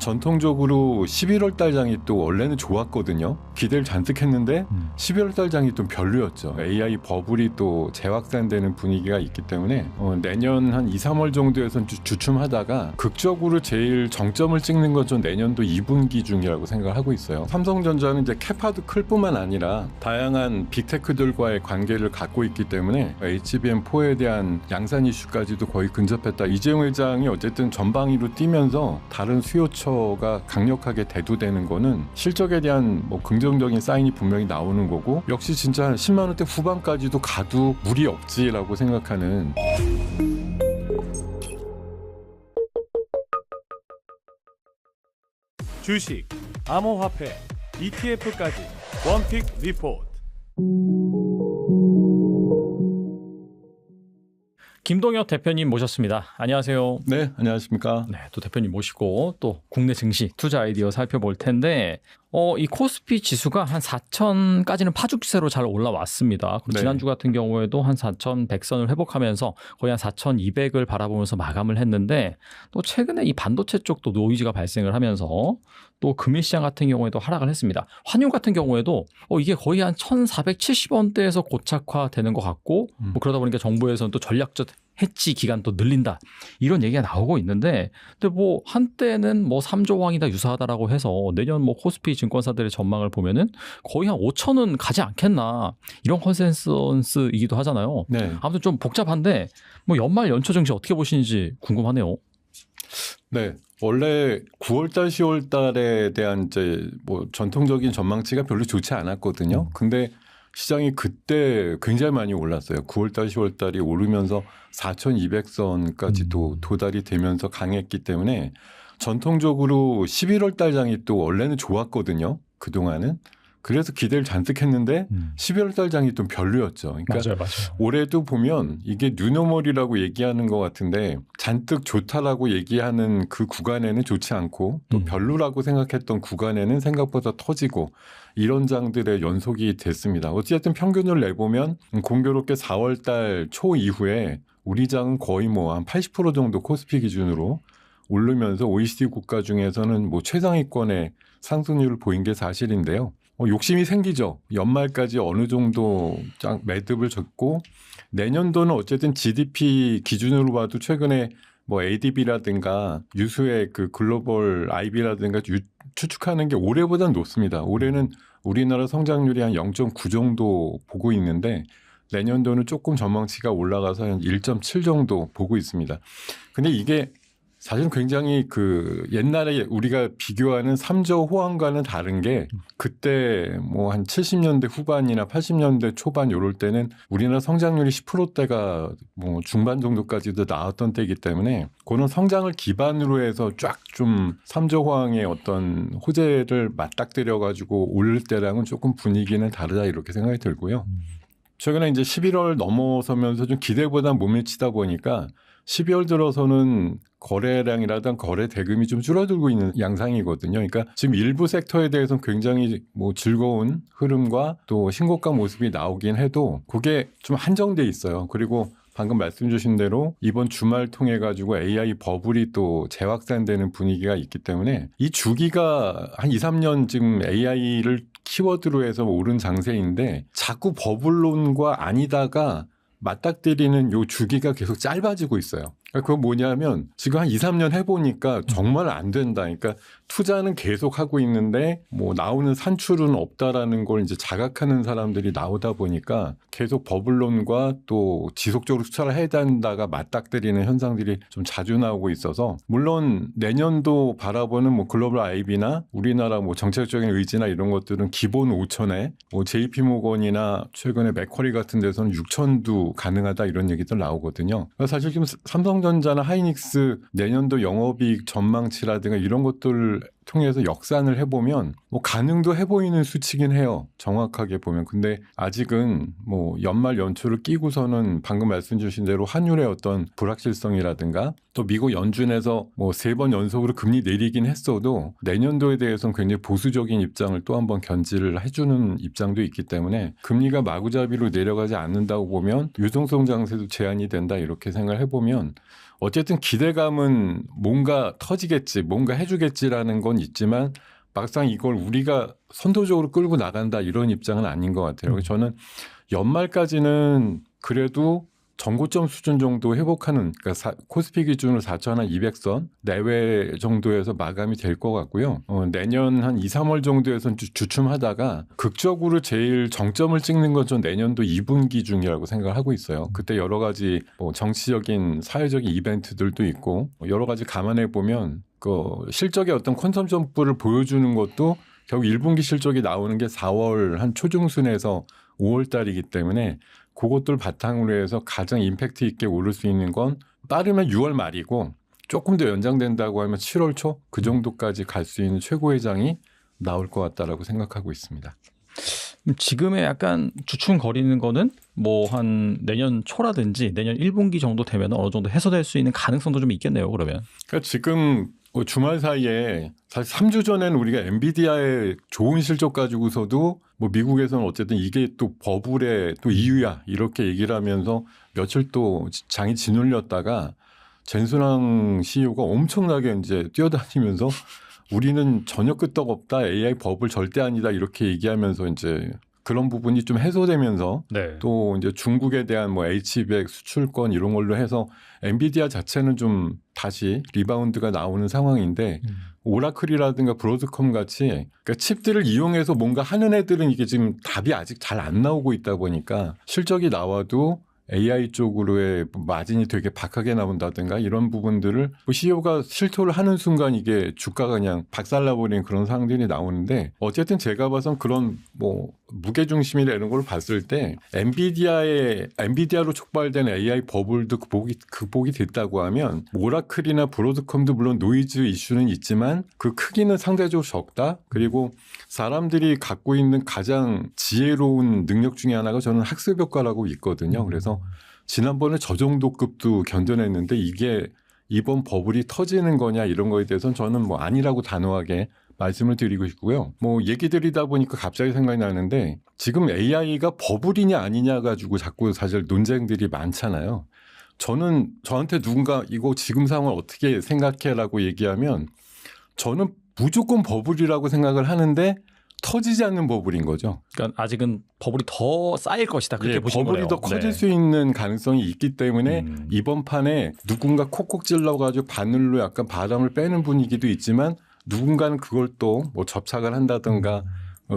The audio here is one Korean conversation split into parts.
전통적으로 11월 달 장이 또 원래는 좋았거든요. 기대를 잔뜩 했는데 11월 달 장이 좀 별로였죠. AI 버블이 또 재확산되는 분위기가 있기 때문에 내년 한 2, 3월 정도에선 주춤하다가 극적으로 제일 정점을 찍는 건 좀 내년도 2분기 중이라고 생각을 하고 있어요. 삼성전자는 이제 캐파도 클 뿐만 아니라 다양한 빅테크들과의 관계를 갖고 있기 때문에 HBM4에 대한 양산 이슈까지도 거의 근접했다. 이재용 회장이 어쨌든 전방위로 뛰면서 다른 수요처가 강력하게 대두되는 거는 실적에 대한 뭐 긍정적인 사인이 분명히 나오는 거고, 역시 진짜 한 10만 원대 후반까지도 가도 무리 없지라고 생각하는. 주식, 암호화폐, ETF까지 원픽 리포트. 김동엽 대표님 모셨습니다. 안녕하세요. 네, 안녕하십니까. 네, 또 대표님 모시고 또 국내 증시 투자 아이디어 살펴볼 텐데, 이 코스피 지수가 한 4,000까지는 파죽지세로 잘 올라왔습니다. 그리고 네. 지난주 같은 경우에도 한 4,100선을 회복하면서 거의 한 4,200을 바라보면서 마감을 했는데, 또 최근에 이 반도체 쪽도 노이즈가 발생을 하면서 또 금일시장 같은 경우에도 하락을 했습니다. 환율 같은 경우에도 이게 거의 한 1,470원대에서 고착화되는 것 같고, 뭐 그러다 보니까 정부에서는 또 전략적 해지 기간 또 늘린다, 이런 얘기가 나오고 있는데, 근데 뭐 한때는 뭐 3조 왕이다 유사하다라고 해서 내년 뭐 코스피 증권사들의 전망을 보면은 거의 한 5천은 가지 않겠나, 이런 컨센서스이기도 하잖아요. 네. 아무튼 좀 복잡한데 뭐 연말 연초 증시 어떻게 보시는지 궁금하네요. 네. 원래 9월달, 10월달에 대한 이제 뭐 전통적인 전망치가 별로 좋지 않았거든요. 근데 시장이 그때 굉장히 많이 올랐어요. 9월달, 10월달이 오르면서 4,200선까지도 도달이 되면서 강했기 때문에 전통적으로 11월달 장이 또 원래는 좋았거든요. 그동안은. 그래서 기대를 잔뜩 했는데 11월달 장이 좀 별로였죠. 그러니까 맞아요. 올해도 보면 이게 뉴노멀이라고 얘기하는 것 같은데, 잔뜩 좋다라고 얘기하는 그 구간에는 좋지 않고 또 별로라고 생각했던 구간에는 생각보다 터지고, 이런 장들의 연속이 됐습니다. 어쨌든 평균을 내보면 공교롭게 4월달 초 이후에 우리 장은 거의 뭐 한 80% 정도 코스피 기준으로 오르면서 OECD 국가 중에서는 뭐 최상위권의 상승률을 보인 게 사실인데요. 욕심이 생기죠. 연말까지 어느 정도 매듭을 졌고, 내년도는 어쨌든 GDP 기준으로 봐도 최근에 뭐 ADB라든가 유수의 그 글로벌 IB라든가 추측하는 게 올해보다는 높습니다. 올해는 우리나라 성장률이 한 0.9 정도 보고 있는데, 내년도는 조금 전망치가 올라가서 한 1.7 정도 보고 있습니다. 근데 이게 사실 굉장히 그 옛날에 우리가 비교하는 3조 호황과는 다른 게, 그때 뭐 한 70년대 후반이나 80년대 초반 요럴 때는 우리나라 성장률이 10%대가 뭐 중반 정도까지도 나왔던 때이기 때문에, 그런 성장을 기반으로 해서 쫙 좀 3조 호황의 어떤 호재를 맞닥뜨려 가지고 오를 때랑은 조금 분위기는 다르다, 이렇게 생각이 들고요. 최근에 이제 11월 넘어서면서 좀 기대보다 못 미치다 보니까 12월 들어서는 거래량이라든 거래 대금이 좀 줄어들고 있는 양상이거든요. 그러니까 지금 일부 섹터에 대해서는 굉장히 뭐 즐거운 흐름과 또 신고가 모습이 나오긴 해도 그게 좀 한정돼 있어요. 그리고 방금 말씀 주신 대로 이번 주말 통해 가지고 AI 버블이 또 재확산되는 분위기가 있기 때문에 이 주기가 한 2, 3년 지금 AI를 키워드로 해서 오른 장세인데, 자꾸 버블론과 아니다가 맞닥뜨리는 요 주기가 계속 짧아지고 있어요. 그건 뭐냐면 지금 한 2, 3년 해보니까 정말 안 된다. 그러니까 투자는 계속 하고 있는데 뭐 나오는 산출은 없다라는 걸 이제 자각하는 사람들이 나오다 보니까 계속 버블론과 또 지속적으로 투자를 해야 된다가 맞닥뜨리는 현상들이 좀 자주 나오고 있어서, 물론 내년도 바라보는 뭐 글로벌 IB나 우리나라 뭐 정책적인 의지나 이런 것들은 기본 5천에 뭐 JP모건이나 최근에 맥쿼리 같은 데서는 6천도 가능하다, 이런 얘기들 나오거든요. 사실 지금 삼성전자나 하이닉스 내년도 영업이익 전망치라든가 이런 것들 통해서 역산을 해보면 뭐 가능도 해보이는 수치긴 해요. 정확하게 보면. 근데 아직은 뭐 연말 연초를 끼고서는 방금 말씀 주신 대로 환율의 어떤 불확실성이라든가 또 미국 연준에서 뭐 3번 연속으로 금리 내리긴 했어도 내년도에 대해서는 굉장히 보수적인 입장을 또 한번 견지를 해주는 입장도 있기 때문에 금리가 마구잡이로 내려가지 않는다고 보면 유동성 장세도 제한이 된다 이렇게 생각을 해보면 어쨌든 기대감은 뭔가 터지겠지, 뭔가 해주겠지라는 건 있지만 막상 이걸 우리가 선도적으로 끌고 나간다 이런 입장은 아닌 것 같아요. 저는 연말까지는 그래도 전고점 수준 정도 회복하는 그러니까 코스피 기준으로 4,200선 내외 정도에서 마감이 될 것 같고요. 내년 한 2, 3월 정도에서는 주춤하다가 극적으로 제일 정점을 찍는 건 전 내년도 2분기 중이라고 생각을 하고 있어요. 그때 여러 가지 뭐 정치적인 사회적인 이벤트들도 있고 여러 가지 감안해 보면 그 실적의 어떤 컨섬션부를 보여주는 것도 결국 1분기 실적이 나오는 게 4월 한 초중순에서 5월 달이기 때문에 그것들 바탕으로 해서 가장 임팩트 있게 오를 수 있는 건 빠르면 6월 말이고 조금 더 연장된다고 하면 7월 초 그 정도까지 갈 수 있는 최고회장이 나올 것 같다라고 생각하고 있습니다. 지금의 약간 주춤거리는 거는 뭐 한 내년 초라든지 내년 1분기 정도 되면 어느 정도 해소될 수 있는 가능성도 좀 있겠네요. 그러면. 그러니까 지금 주말 사이에 사실 3주 전에는 우리가 엔비디아의 좋은 실적 가지고서도 뭐 미국에서는 어쨌든 이게 또 버블의 또 이유야 이렇게 얘기를 하면서 며칠 또 장이 짓눌렸다가 젠순왕 CEO가 엄청나게 이제 뛰어다니면서 우리는 전혀 끄떡없다 AI 버블 절대 아니다 이렇게 얘기하면서 이제 그런 부분이 좀 해소되면서 네. 또 이제 중국에 대한 뭐 H200 수출권 이런 걸로 해서 엔비디아 자체는 좀 다시 리바운드가 나오는 상황인데 오라클이라든가 브로드컴 같이 그러니까 칩들을 이용해서 뭔가 하는 애들은 이게 지금 답이 아직 잘 안 나오고 있다 보니까 실적이 나와도 AI 쪽으로의 마진이 되게 박하게 나온다든가 이런 부분들을 CEO가 실토를 하는 순간 이게 주가가 그냥 박살나버리는 그런 상황들이 나오는데 어쨌든 제가 봐선 그런 뭐 무게중심이나 이런 걸 봤을 때 엔비디아로 촉발된 AI 버블도 극복이 됐다고 하면 오라클이나 브로드컴도 물론 노이즈 이슈는 있지만 그 크기는 상대적으로 적다. 그리고 사람들이 갖고 있는 가장 지혜로운 능력 중에 하나가 저는 학습 효과라고 있거든요. 그래서 지난번에 저 정도 급도 견뎌냈는데 이게 이번 버블이 터지는 거냐 이런 거에 대해서는 저는 뭐 아니라고 단호하게 말씀을 드리고 싶고요. 뭐 얘기 드리다 보니까 갑자기 생각이 나는데 지금 AI가 버블이냐 아니냐 가지고 자꾸 사실 논쟁들이 많잖아요. 저는 저한테 누군가 이거 지금 상황을 어떻게 생각해라고 얘기하면 저는 무조건 버블이라고 생각을 하는데 터지지 않는 버블인 거죠. 그러니까 아직은 버블이 더 쌓일 것이다. 그렇게 보시는 거예요. 버블이 더 커질 네. 수 있는 가능성이 있기 때문에 이번 판에 누군가 콕콕 찔러가지고 바늘로 약간 바람을 빼는 분위기도 있지만 누군가는 그걸 또 뭐 접착을 한다든가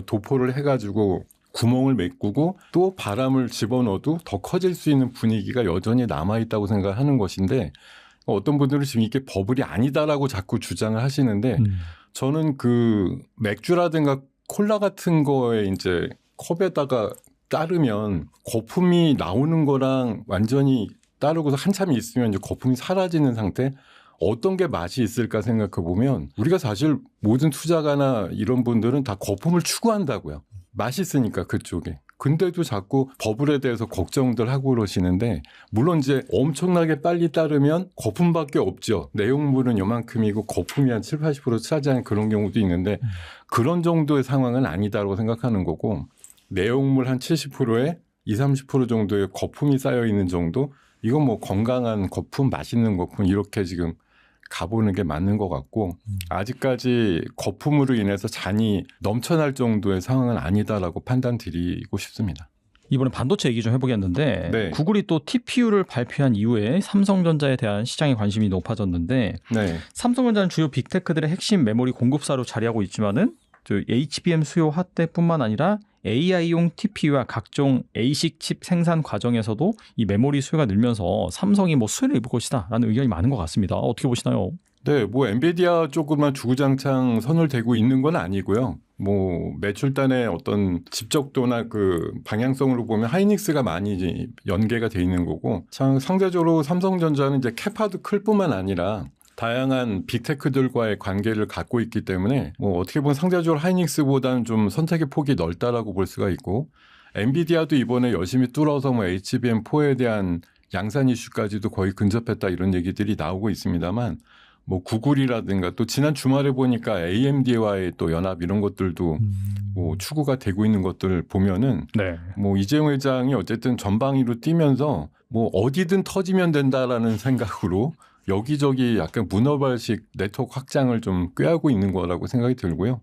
도포를 해가지고 구멍을 메꾸고 또 바람을 집어넣어도 더 커질 수 있는 분위기가 여전히 남아있다고 생각하는 것인데 어떤 분들은 지금 이게 버블이 아니다라고 자꾸 주장을 하시는데 저는 그 맥주라든가 콜라 같은 거에 이제 컵에다가 따르면 거품이 나오는 거랑 완전히 따르고서 한참 있으면 이제 거품이 사라지는 상태. 어떤 게 맛이 있을까 생각해 보면 우리가 사실 모든 투자가나 이런 분들은 다 거품을 추구한다고요. 맛있으니까 그쪽에. 근데도 자꾸 버블에 대해서 걱정들 하고 그러시는데 물론 이제 엄청나게 빨리 따르면 거품밖에 없죠. 내용물은 요만큼이고 거품이 한 7, 80% 차지하는 그런 경우도 있는데 그런 정도의 상황은 아니다라고 생각하는 거고 내용물 한 70%에 20, 30% 정도의 거품이 쌓여 있는 정도 이건 뭐 건강한 거품, 맛있는 거품 이렇게 지금 가보는 게 맞는 것 같고 아직까지 거품으로 인해서 잔이 넘쳐날 정도의 상황은 아니다라고 판단드리고 싶습니다. 이번에 반도체 얘기 좀 해보겠는데 네. 구글이 또 TPU를 발표한 이후에 삼성전자에 대한 시장의 관심이 높아졌는데 네. 삼성전자는 주요 빅테크들의 핵심 메모리 공급사로 자리하고 있지만은 HBM 수요 확대뿐만 아니라 AI용 TPU와 각종 ASIC 칩 생산 과정에서도 이 메모리 수요가 늘면서 삼성이 뭐 수혜를 입을 것이다라는 의견이 많은 것 같습니다. 어떻게 보시나요? 네, 뭐 엔비디아 쪽으로만 주구장창 선을 대고 있는 건 아니고요. 뭐 매출단의 어떤 집적도나 그 방향성으로 보면 하이닉스가 많이 연계가 돼 있는 거고 참 상대적으로 삼성전자는 이제 캐파도 클 뿐만 아니라 다양한 빅테크들과의 관계를 갖고 있기 때문에 뭐 어떻게 보면 상대적으로 하이닉스보다는 좀 선택의 폭이 넓다라고 볼 수가 있고 엔비디아도 이번에 열심히 뚫어서 뭐 HBM4에 대한 양산 이슈까지도 거의 근접했다 이런 얘기들이 나오고 있습니다만 뭐 구글이라든가 또 지난 주말에 보니까 AMD와의 또 연합 이런 것들도 뭐 추구가 되고 있는 것들을 보면은 네. 뭐 이재용 회장이 어쨌든 전방위로 뛰면서 뭐 어디든 터지면 된다라는 생각으로 여기저기 약간 문어발식 네트워크 확장을 좀 꾀하고 있는 거라고 생각이 들고요.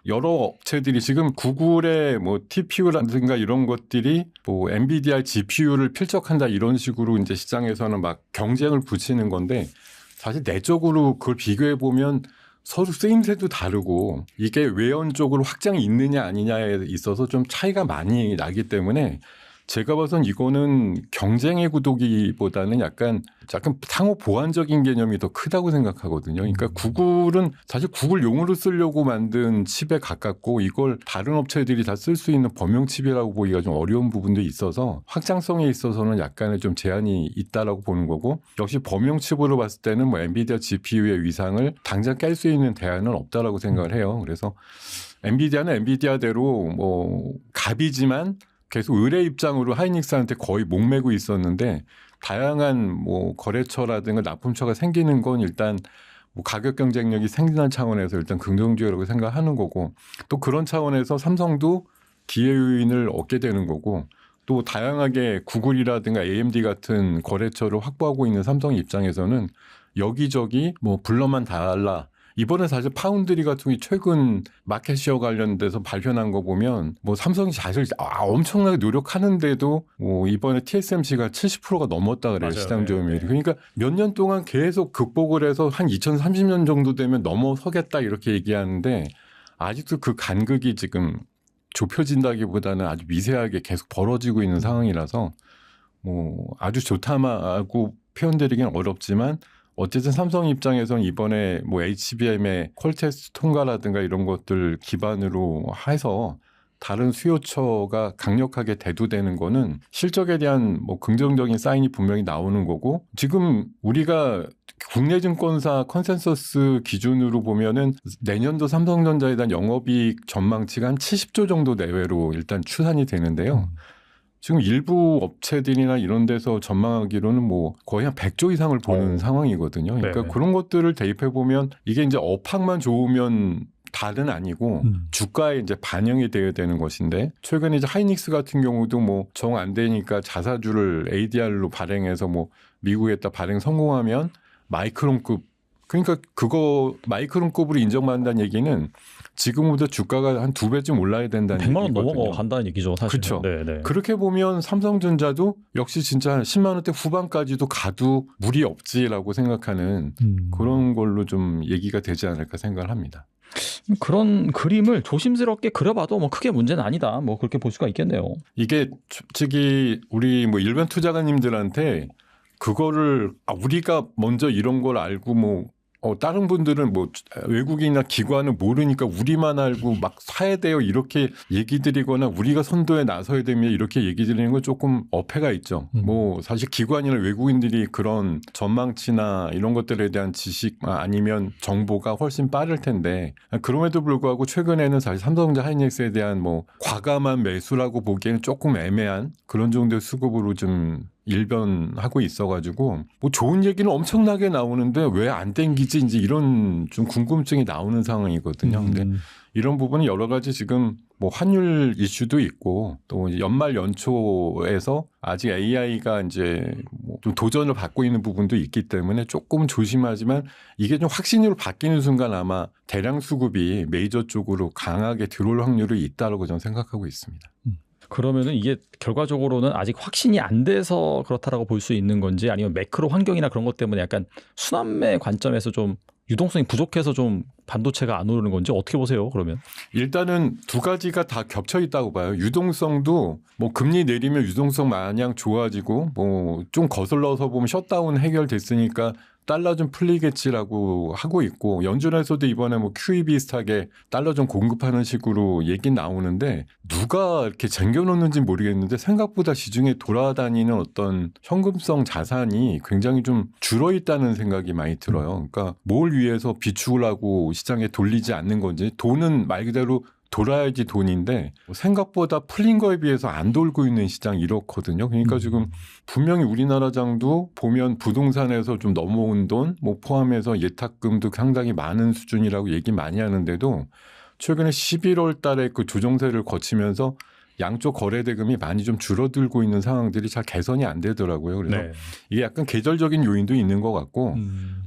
여러 업체들이 지금 구글의 뭐 TPU라든가 이런 것들이 뭐 엔비디아 GPU를 필적한다 이런 식으로 이제 시장에서는 막 경쟁을 붙이는 건데 사실 내적으로 그걸 비교해 보면 서로 쓰임새도 다르고 이게 외연 쪽으로 확장이 있느냐 아니냐에 있어서 좀 차이가 많이 나기 때문에 제가 봐선 이거는 경쟁의 구도기보다는 약간 상호 보완적인 개념이 더 크다고 생각하거든요. 그러니까 구글은 사실 구글용으로 쓰려고 만든 칩에 가깝고 이걸 다른 업체들이 다 쓸 수 있는 범용 칩이라고 보기가 좀 어려운 부분도 있어서 확장성에 있어서는 약간의 좀 제한이 있다라고 보는 거고 역시 범용 칩으로 봤을 때는 뭐 엔비디아 GPU의 위상을 당장 깰 수 있는 대안은 없다라고 생각을 해요. 그래서 엔비디아는 엔비디아대로 뭐 갑이지만 계속 의뢰 입장으로 하이닉스한테 거의 목매고 있었는데 다양한 뭐 거래처라든가 납품처가 생기는 건 일단 뭐 가격 경쟁력이 생기는 차원에서 일단 긍정적이라고 생각하는 거고 또 그런 차원에서 삼성도 기회 요인을 얻게 되는 거고 또 다양하게 구글이라든가 AMD 같은 거래처를 확보하고 있는 삼성 입장에서는 여기저기 뭐 불러만 달라. 이번에 사실 파운드리 같은 게 최근 마켓시어 관련돼서 발표난 거 보면 뭐 삼성이 사실 엄청나게 노력하는데도 뭐 이번에 TSMC가 70%가 넘었다 그래요. 맞아요. 시장 점유율이. 네. 그러니까 몇 년 동안 계속 극복을 해서 한 2030년 정도 되면 넘어서겠다 이렇게 얘기하는데 아직도 그 간극이 지금 좁혀진다기보다는 아주 미세하게 계속 벌어지고 있는 상황이라서 뭐 아주 좋다고 표현드리기는 어렵지만 어쨌든 삼성 입장에서는 이번에 뭐 HBM의 퀄테스트 통과라든가 이런 것들 기반으로 해서 다른 수요처가 강력하게 대두되는 거는 실적에 대한 뭐 긍정적인 사인이 분명히 나오는 거고 지금 우리가 국내 증권사 컨센서스 기준으로 보면은 내년도 삼성전자에 대한 영업이익 전망치가 한 70조 정도 내외로 일단 추산이 되는데요. 지금 일부 업체들이나 이런 데서 전망하기로는 뭐 거의 한 100조 이상을 보는 상황이거든요. 그러니까 네. 그런 것들을 대입해 보면 이게 이제 업황만 좋으면 다는 아니고 주가에 이제 반영이 되어야 되는 것인데 최근에 이제 하이닉스 같은 경우도 뭐 정 안 되니까 자사주를 ADR로 발행해서 뭐 미국에다 발행 성공하면 마이크론급 그러니까 그거 마이크론급으로 인정받는다는 얘기는 지금보다 주가가 한 2배쯤 올라야 된다는 100만 원 얘기거든요. 넘어간다는 얘기죠, 사실. 그렇죠. 네. 그렇게 보면 삼성전자도 역시 진짜 10만 원대 후반까지도 가도 무리 없지라고 생각하는 그런 걸로 좀 얘기가 되지 않을까 생각을 합니다. 그런 그림을 조심스럽게 그려봐도 뭐 크게 문제는 아니다. 뭐 그렇게 볼 수가 있겠네요. 이게 솔직히 우리 뭐 일반 투자가님들한테 그거를 우리가 먼저 이런 걸 알고 뭐 다른 분들은 뭐 외국인이나 기관은 모르니까 우리만 알고 막 사야 돼요 이렇게 얘기 드리거나 우리가 선도에 나서야 되면 이렇게 얘기 드리는 건 조금 어폐가 있죠. 뭐 사실 기관이나 외국인들이 그런 전망치나 이런 것들에 대한 지식 아니면 정보가 훨씬 빠를 텐데 그럼에도 불구하고 최근에는 사실 삼성전자 하이닉스에 대한 뭐 과감한 매수라고 보기에는 조금 애매한 그런 정도의 수급으로 좀 일변하고 있어가지고 뭐 좋은 얘기는 엄청나게 나오는데 왜 안 땡기지 이제 이런 좀 궁금증이 나오는 상황이거든요. 근데 이런 부분이 여러 가지 지금 뭐 환율 이슈도 있고 또 연말 연초에서 아직 AI가 이제 뭐 좀 도전을 받고 있는 부분도 있기 때문에 조금 조심하지만 이게 좀 확신으로 바뀌는 순간 아마 대량 수급이 메이저 쪽으로 강하게 들어올 확률이 있다고 저는 생각하고 있습니다. 그러면은 이게 결과적으로는 아직 확신이 안 돼서 그렇다라고 볼 수 있는 건지 아니면 매크로 환경이나 그런 것 때문에 약간 순환매 관점에서 좀 유동성이 부족해서 좀 반도체가 안 오르는 건지 어떻게 보세요? 그러면 일단은 두 가지가 다 겹쳐 있다고 봐요. 유동성도 뭐 금리 내리면 유동성 마냥 좋아지고 뭐 좀 거슬러서 보면 셧다운 해결됐으니까 달러 좀 풀리겠지라고 하고 있고 연준에서도 이번에 뭐 QE 비슷하게 달러 좀 공급하는 식으로 얘기 나오는데 누가 이렇게 쟁겨놓는지 모르겠는데 생각보다 시중에 돌아다니는 어떤 현금성 자산이 굉장히 좀 줄어 있다는 생각이 많이 들어요. 그러니까 뭘 위해서 비축을 하고 시장에 돌리지 않는 건지 돈은 말 그대로 돌아야지 돈인데 생각보다 풀린 거에 비해서 안 돌고 있는 시장 이렇거든요. 그러니까 지금 분명히 우리나라장도 보면 부동산에서 좀 넘어온 돈 뭐 포함해서 예탁금도 상당히 많은 수준이라고 얘기 많이 하는데도 최근에 11월 달에 그 조정세를 거치면서 양쪽 거래 대금이 많이 좀 줄어들고 있는 상황들이 잘 개선이 안 되더라고요. 그래서 네. 이게 약간 계절적인 요인도 있는 것 같고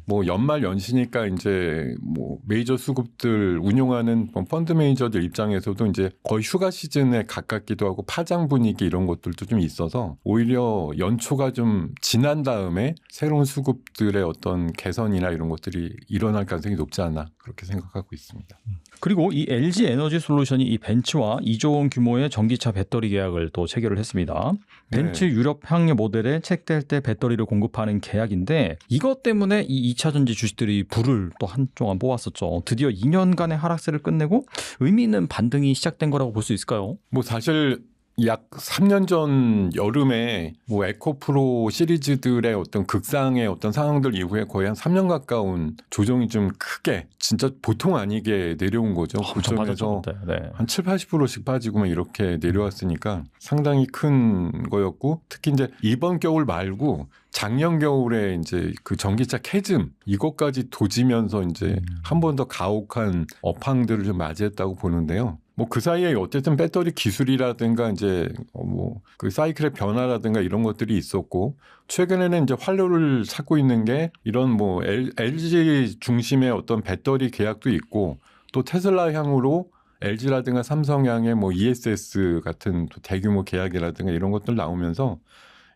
뭐 연말 연시니까 이제 뭐 메이저 수급들 운용하는 펀드 매니저들 입장에서도 이제 거의 휴가 시즌에 가깝기도 하고 파장 분위기 이런 것들도 좀 있어서 오히려 연초가 좀 지난 다음에 새로운 수급들의 어떤 개선이나 이런 것들이 일어날 가능성이 높지 않나 그렇게 생각하고 있습니다. 그리고 이 LG 에너지 솔루션이 이 벤츠와 2조 원 규모의 전기차 배터리 계약을 또 체결을 했습니다. 벤츠 네. 유럽 향유 모델에 책될 때 배터리를 공급하는 계약인데 이것 때문에 이 2차 전지 주식들이 불을 또 한동안 뽑았었죠. 드디어 2년간의 하락세를 끝내고 의미 있는 반등이 시작된 거라고 볼 수 있을까요? 뭐 사실 약 3년 전 여름에 뭐 에코프로 시리즈들의 어떤 극상의 어떤 상황들 이후에 거의 한 3년 가까운 조정이 좀 크게 진짜 보통 아니게 내려온 거죠. 엄청 고점에서 빠졌죠, 그때. 네. 한 7, 80%씩 빠지고 막 이렇게 내려왔으니까 상당히 큰 거였고 특히 이제 이번 겨울 말고 작년 겨울에 이제 그 전기차 캐즘 이것까지 도지면서 이제 한 번 더 가혹한 업황들을 좀 맞이했다고 보는데요. 뭐 그 사이에 어쨌든 배터리 기술이라든가 이제 뭐 그 사이클의 변화라든가 이런 것들이 있었고 최근에는 이제 활로를 찾고 있는 게 이런 뭐 LG 중심의 어떤 배터리 계약도 있고 또 테슬라 향으로 LG라든가 삼성향의 뭐 ESS 같은 대규모 계약이라든가 이런 것들 나오면서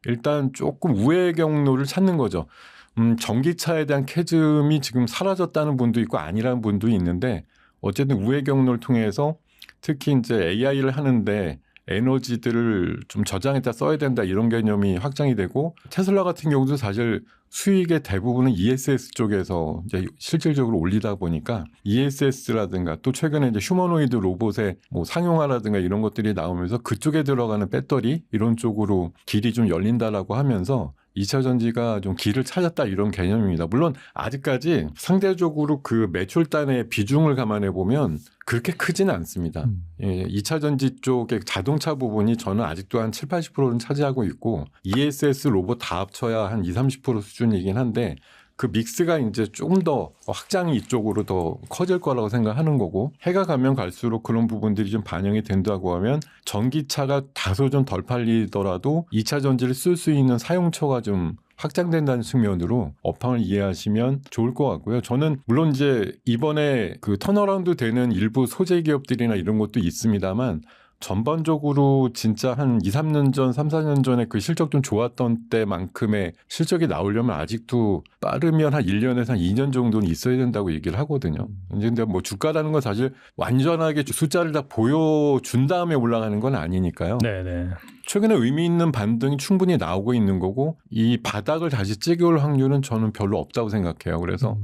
일단 조금 우회 경로를 찾는 거죠. 전기차에 대한 캐즘이 지금 사라졌다는 분도 있고 아니라는 분도 있는데 어쨌든 우회 경로를 통해서 특히 이제 AI를 하는데 에너지들을 좀 저장했다 써야 된다 이런 개념이 확장이 되고 테슬라 같은 경우도 사실 수익의 대부분은 ESS 쪽에서 이제 실질적으로 올리다 보니까 ESS라든가 또 최근에 이제 휴머노이드 로봇의 뭐 상용화라든가 이런 것들이 나오면서 그쪽에 들어가는 배터리 이런 쪽으로 길이 좀 열린다라고 하면서 2차 전지가 좀 길을 찾았다 이런 개념입니다. 물론 아직까지 상대적으로 그 매출단의 비중을 감안해 보면 그렇게 크지는 않습니다. 예, 2차 전지 쪽의 자동차 부분이 저는 아직도 한 7, 80%는 차지하고 있고 ESS 로봇 다 합쳐야 한 20, 30% 수준이긴 한데 그 믹스가 이제 조금 더 확장이 이쪽으로 더 커질 거라고 생각하는 거고 해가 가면 갈수록 그런 부분들이 좀 반영이 된다고 하면 전기차가 다소 좀 덜 팔리더라도 2차 전지를 쓸 수 있는 사용처가 좀 확장된다는 측면으로 업황을 이해하시면 좋을 것 같고요. 저는 물론 이제 이번에 그 턴어라운드 되는 일부 소재 기업들이나 이런 것도 있습니다만 전반적으로 진짜 한 2, 3년 전, 3, 4년 전에 그 실적 좀 좋았던 때만큼의 실적이 나오려면 아직도 빠르면 한 1년에서 한 2년 정도는 있어야 된다고 얘기를 하거든요. 근데 뭐 주가라는 건 사실 완전하게 숫자를 다 보여준 다음에 올라가는 건 아니니까요. 네네. 최근에 의미 있는 반등이 충분히 나오고 있는 거고 이 바닥을 다시 찍어올 확률은 저는 별로 없다고 생각해요. 그래서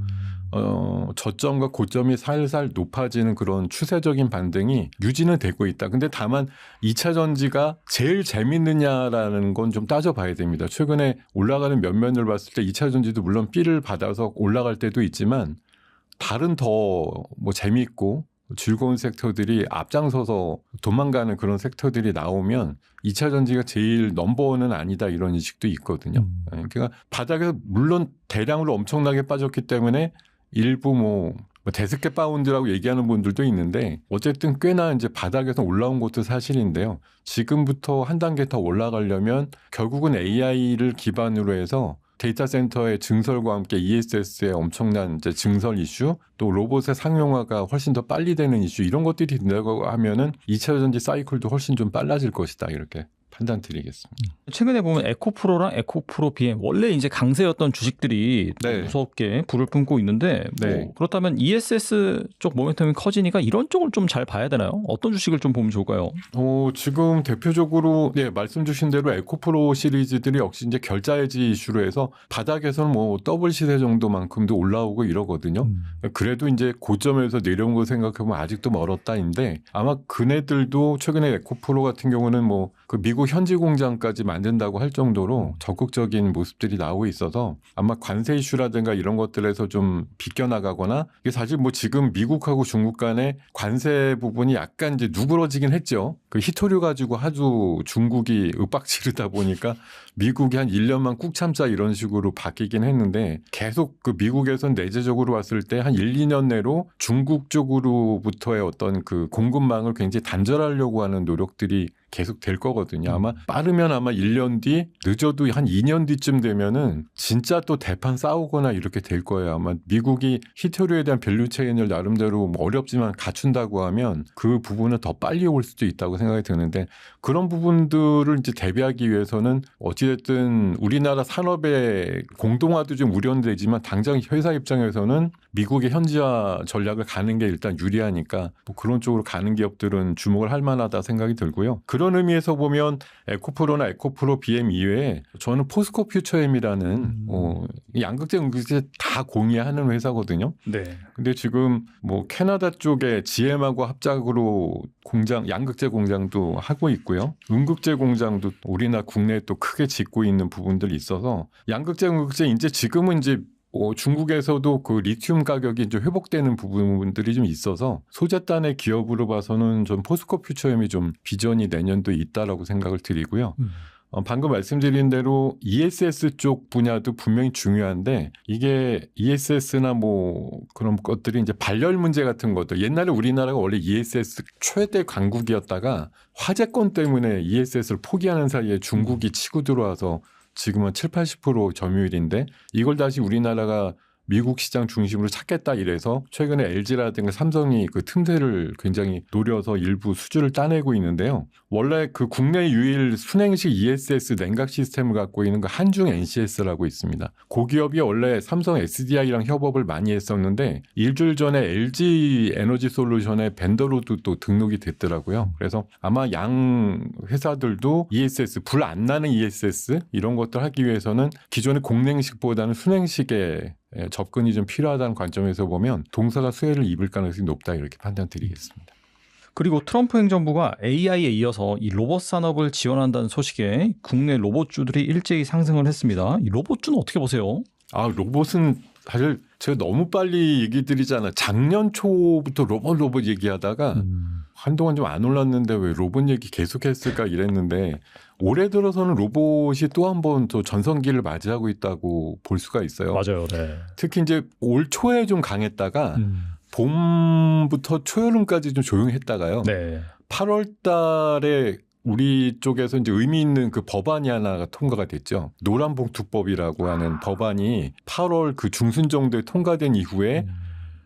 저점과 고점이 살살 높아지는 그런 추세적인 반등이 유지는 되고 있다. 근데 다만 2차 전지가 제일 재밌느냐라는 건 좀 따져봐야 됩니다. 최근에 올라가는 면면을 봤을 때 2차 전지도 물론 B를 받아서 올라갈 때도 있지만 다른 더 뭐 재미있고 즐거운 섹터들이 앞장서서 도망가는 그런 섹터들이 나오면 2차 전지가 제일 넘버원은 아니다 이런 인식도 있거든요. 그러니까 바닥에서 물론 대량으로 엄청나게 빠졌기 때문에 일부 뭐 데스켓 바운드라고 얘기하는 분들도 있는데 어쨌든 꽤나 이제 바닥에서 올라온 것도 사실인데요. 지금부터 한 단계 더 올라가려면 결국은 AI를 기반으로 해서 데이터 센터의 증설과 함께 ESS의 엄청난 이제 증설 이슈, 또 로봇의 상용화가 훨씬 더 빨리 되는 이슈 이런 것들이 된다고 하면은 2차 전지 사이클도 훨씬 좀 빨라질 것이다 이렇게 판단드리겠습니다. 최근에 보면 에코프로랑 에코프로 BM 원래 이제 강세였던 주식들이 네. 무섭게 불을 뿜고 있는데 뭐 네. 그렇다면 ESS 쪽 모멘텀이 커지니까 이런 쪽을 좀 잘 봐야 되나요? 어떤 주식을 좀 보면 좋을까요? 지금 대표적으로 말씀 주신 대로 에코프로 시리즈들이 역시 이제 결자해지 이슈로 해서 바닥에서는 뭐 더블 시세 정도만큼도 올라오고 이러거든요. 그래도 이제 고점에서 내려온 거 생각해보면 아직도 멀었다인데 아마 그네들도 최근에 에코프로 같은 경우는 뭐 그 미국 현지 공장까지 만든다고 할 정도로 적극적인 모습들이 나오고 있어서 아마 관세 이슈라든가 이런 것들에서 좀 비껴나가거나 이게 사실 뭐 지금 미국하고 중국 간의 관세 부분이 약간 이제 누그러지긴 했죠. 그 히토류 가지고 아주 중국이 윽박지르다 보니까 미국이 한 1년만 꾹 참자 이런 식으로 바뀌긴 했는데 계속 그 미국에선 내재적으로 봤을 때 한 1, 2년 내로 중국 쪽으로부터의 어떤 그 공급망을 굉장히 단절하려고 하는 노력들이 계속 될 거거든요. 아마 빠르면 아마 1년 뒤, 늦어도 한 2년 뒤쯤 되면은 진짜 또 대판 싸우거나 이렇게 될 거예요. 아마 미국이 히토류에 대한 밸류체인을 나름대로 뭐 어렵지만 갖춘다고 하면 그 부분은 더 빨리 올 수도 있다고 생각이 드는데 그런 부분들을 이제 대비하기 위해서는 어찌됐든 우리나라 산업의 공동화도 좀 우려되지만 당장 회사 입장에서는 미국의 현지화 전략을 가는 게 일단 유리하니까 뭐 그런 쪽으로 가는 기업들은 주목을 할 만하다 생각이 들고요. 그런 의미에서 보면 에코프로나 에코프로 BM 이외에 저는 포스코 퓨처엠이라는 양극재, 음극재 다 공유하는 회사거든요. 네. 근데 지금 뭐 캐나다 쪽에 GM하고 합작으로 공장, 양극재 공장도 하고 있고요. 음극재 공장도 우리나라 국내에 또 크게 짓고 있는 부분들이 있어서 양극재, 음극재 이제 지금은 이제 중국에서도 그 리튬 가격이 이제 회복되는 부분들이 좀 있어서 소재단의 기업으로 봐서는 좀 포스코 퓨처엠이 좀 비전이 내년도에 있다라고 생각을 드리고요. 방금 말씀드린 대로 ESS 쪽 분야도 분명히 중요한데 이게 ESS나 뭐 그런 것들이 이제 발열 문제 같은 것들 옛날에 우리나라가 원래 ESS 최대 강국이었다가 화재건 때문에 ESS를 포기하는 사이에 중국이 치고 들어와서 지금은 70-80% 점유율인데 이걸 다시 우리나라가 미국 시장 중심으로 찾겠다 이래서 최근에 LG라든가 삼성이 그 틈새를 굉장히 노려서 일부 수주를 따내고 있는데요. 원래 그 국내 유일 순행식 ESS 냉각 시스템을 갖고 있는 그 한중 NCS라고 있습니다. 그 기업이 원래 삼성 SDI랑 협업을 많이 했었는데 일주일 전에 LG 에너지 솔루션의 벤더로도 또 등록이 됐더라고요. 그래서 아마 양 회사들도 ESS, 불 안 나는 ESS 이런 것들 하기 위해서는 기존의 공냉식보다는 순행식에 접근이 좀 필요하다는 관점에서 보면 동사가 수혜를 입을 가능성이 높다 이렇게 판단드리겠습니다. 그리고 트럼프 행정부가 AI에 이어서 이 로봇 산업을 지원한다는 소식에 국내 로봇주들이 일제히 상승을 했습니다. 이 로봇주는 어떻게 보세요? 로봇은 사실 제가 너무 빨리 얘기 드리잖아요. 작년 초부터 로봇 얘기하다가 한동안 좀 안 올랐는데 왜 로봇 얘기 계속했을까 이랬는데 올해 들어서는 로봇이 또 한 번 또 전성기를 맞이하고 있다고 볼 수가 있어요. 맞아요. 네. 특히 이제 올 초에 좀 강했다가 봄부터 초여름까지 좀 조용했다가요. 네. 8월 달에 우리 쪽에서 이제 의미 있는 그 법안이 하나가 통과가 됐죠. 노란봉투법이라고 하는 법안이 8월 그 중순 정도에 통과된 이후에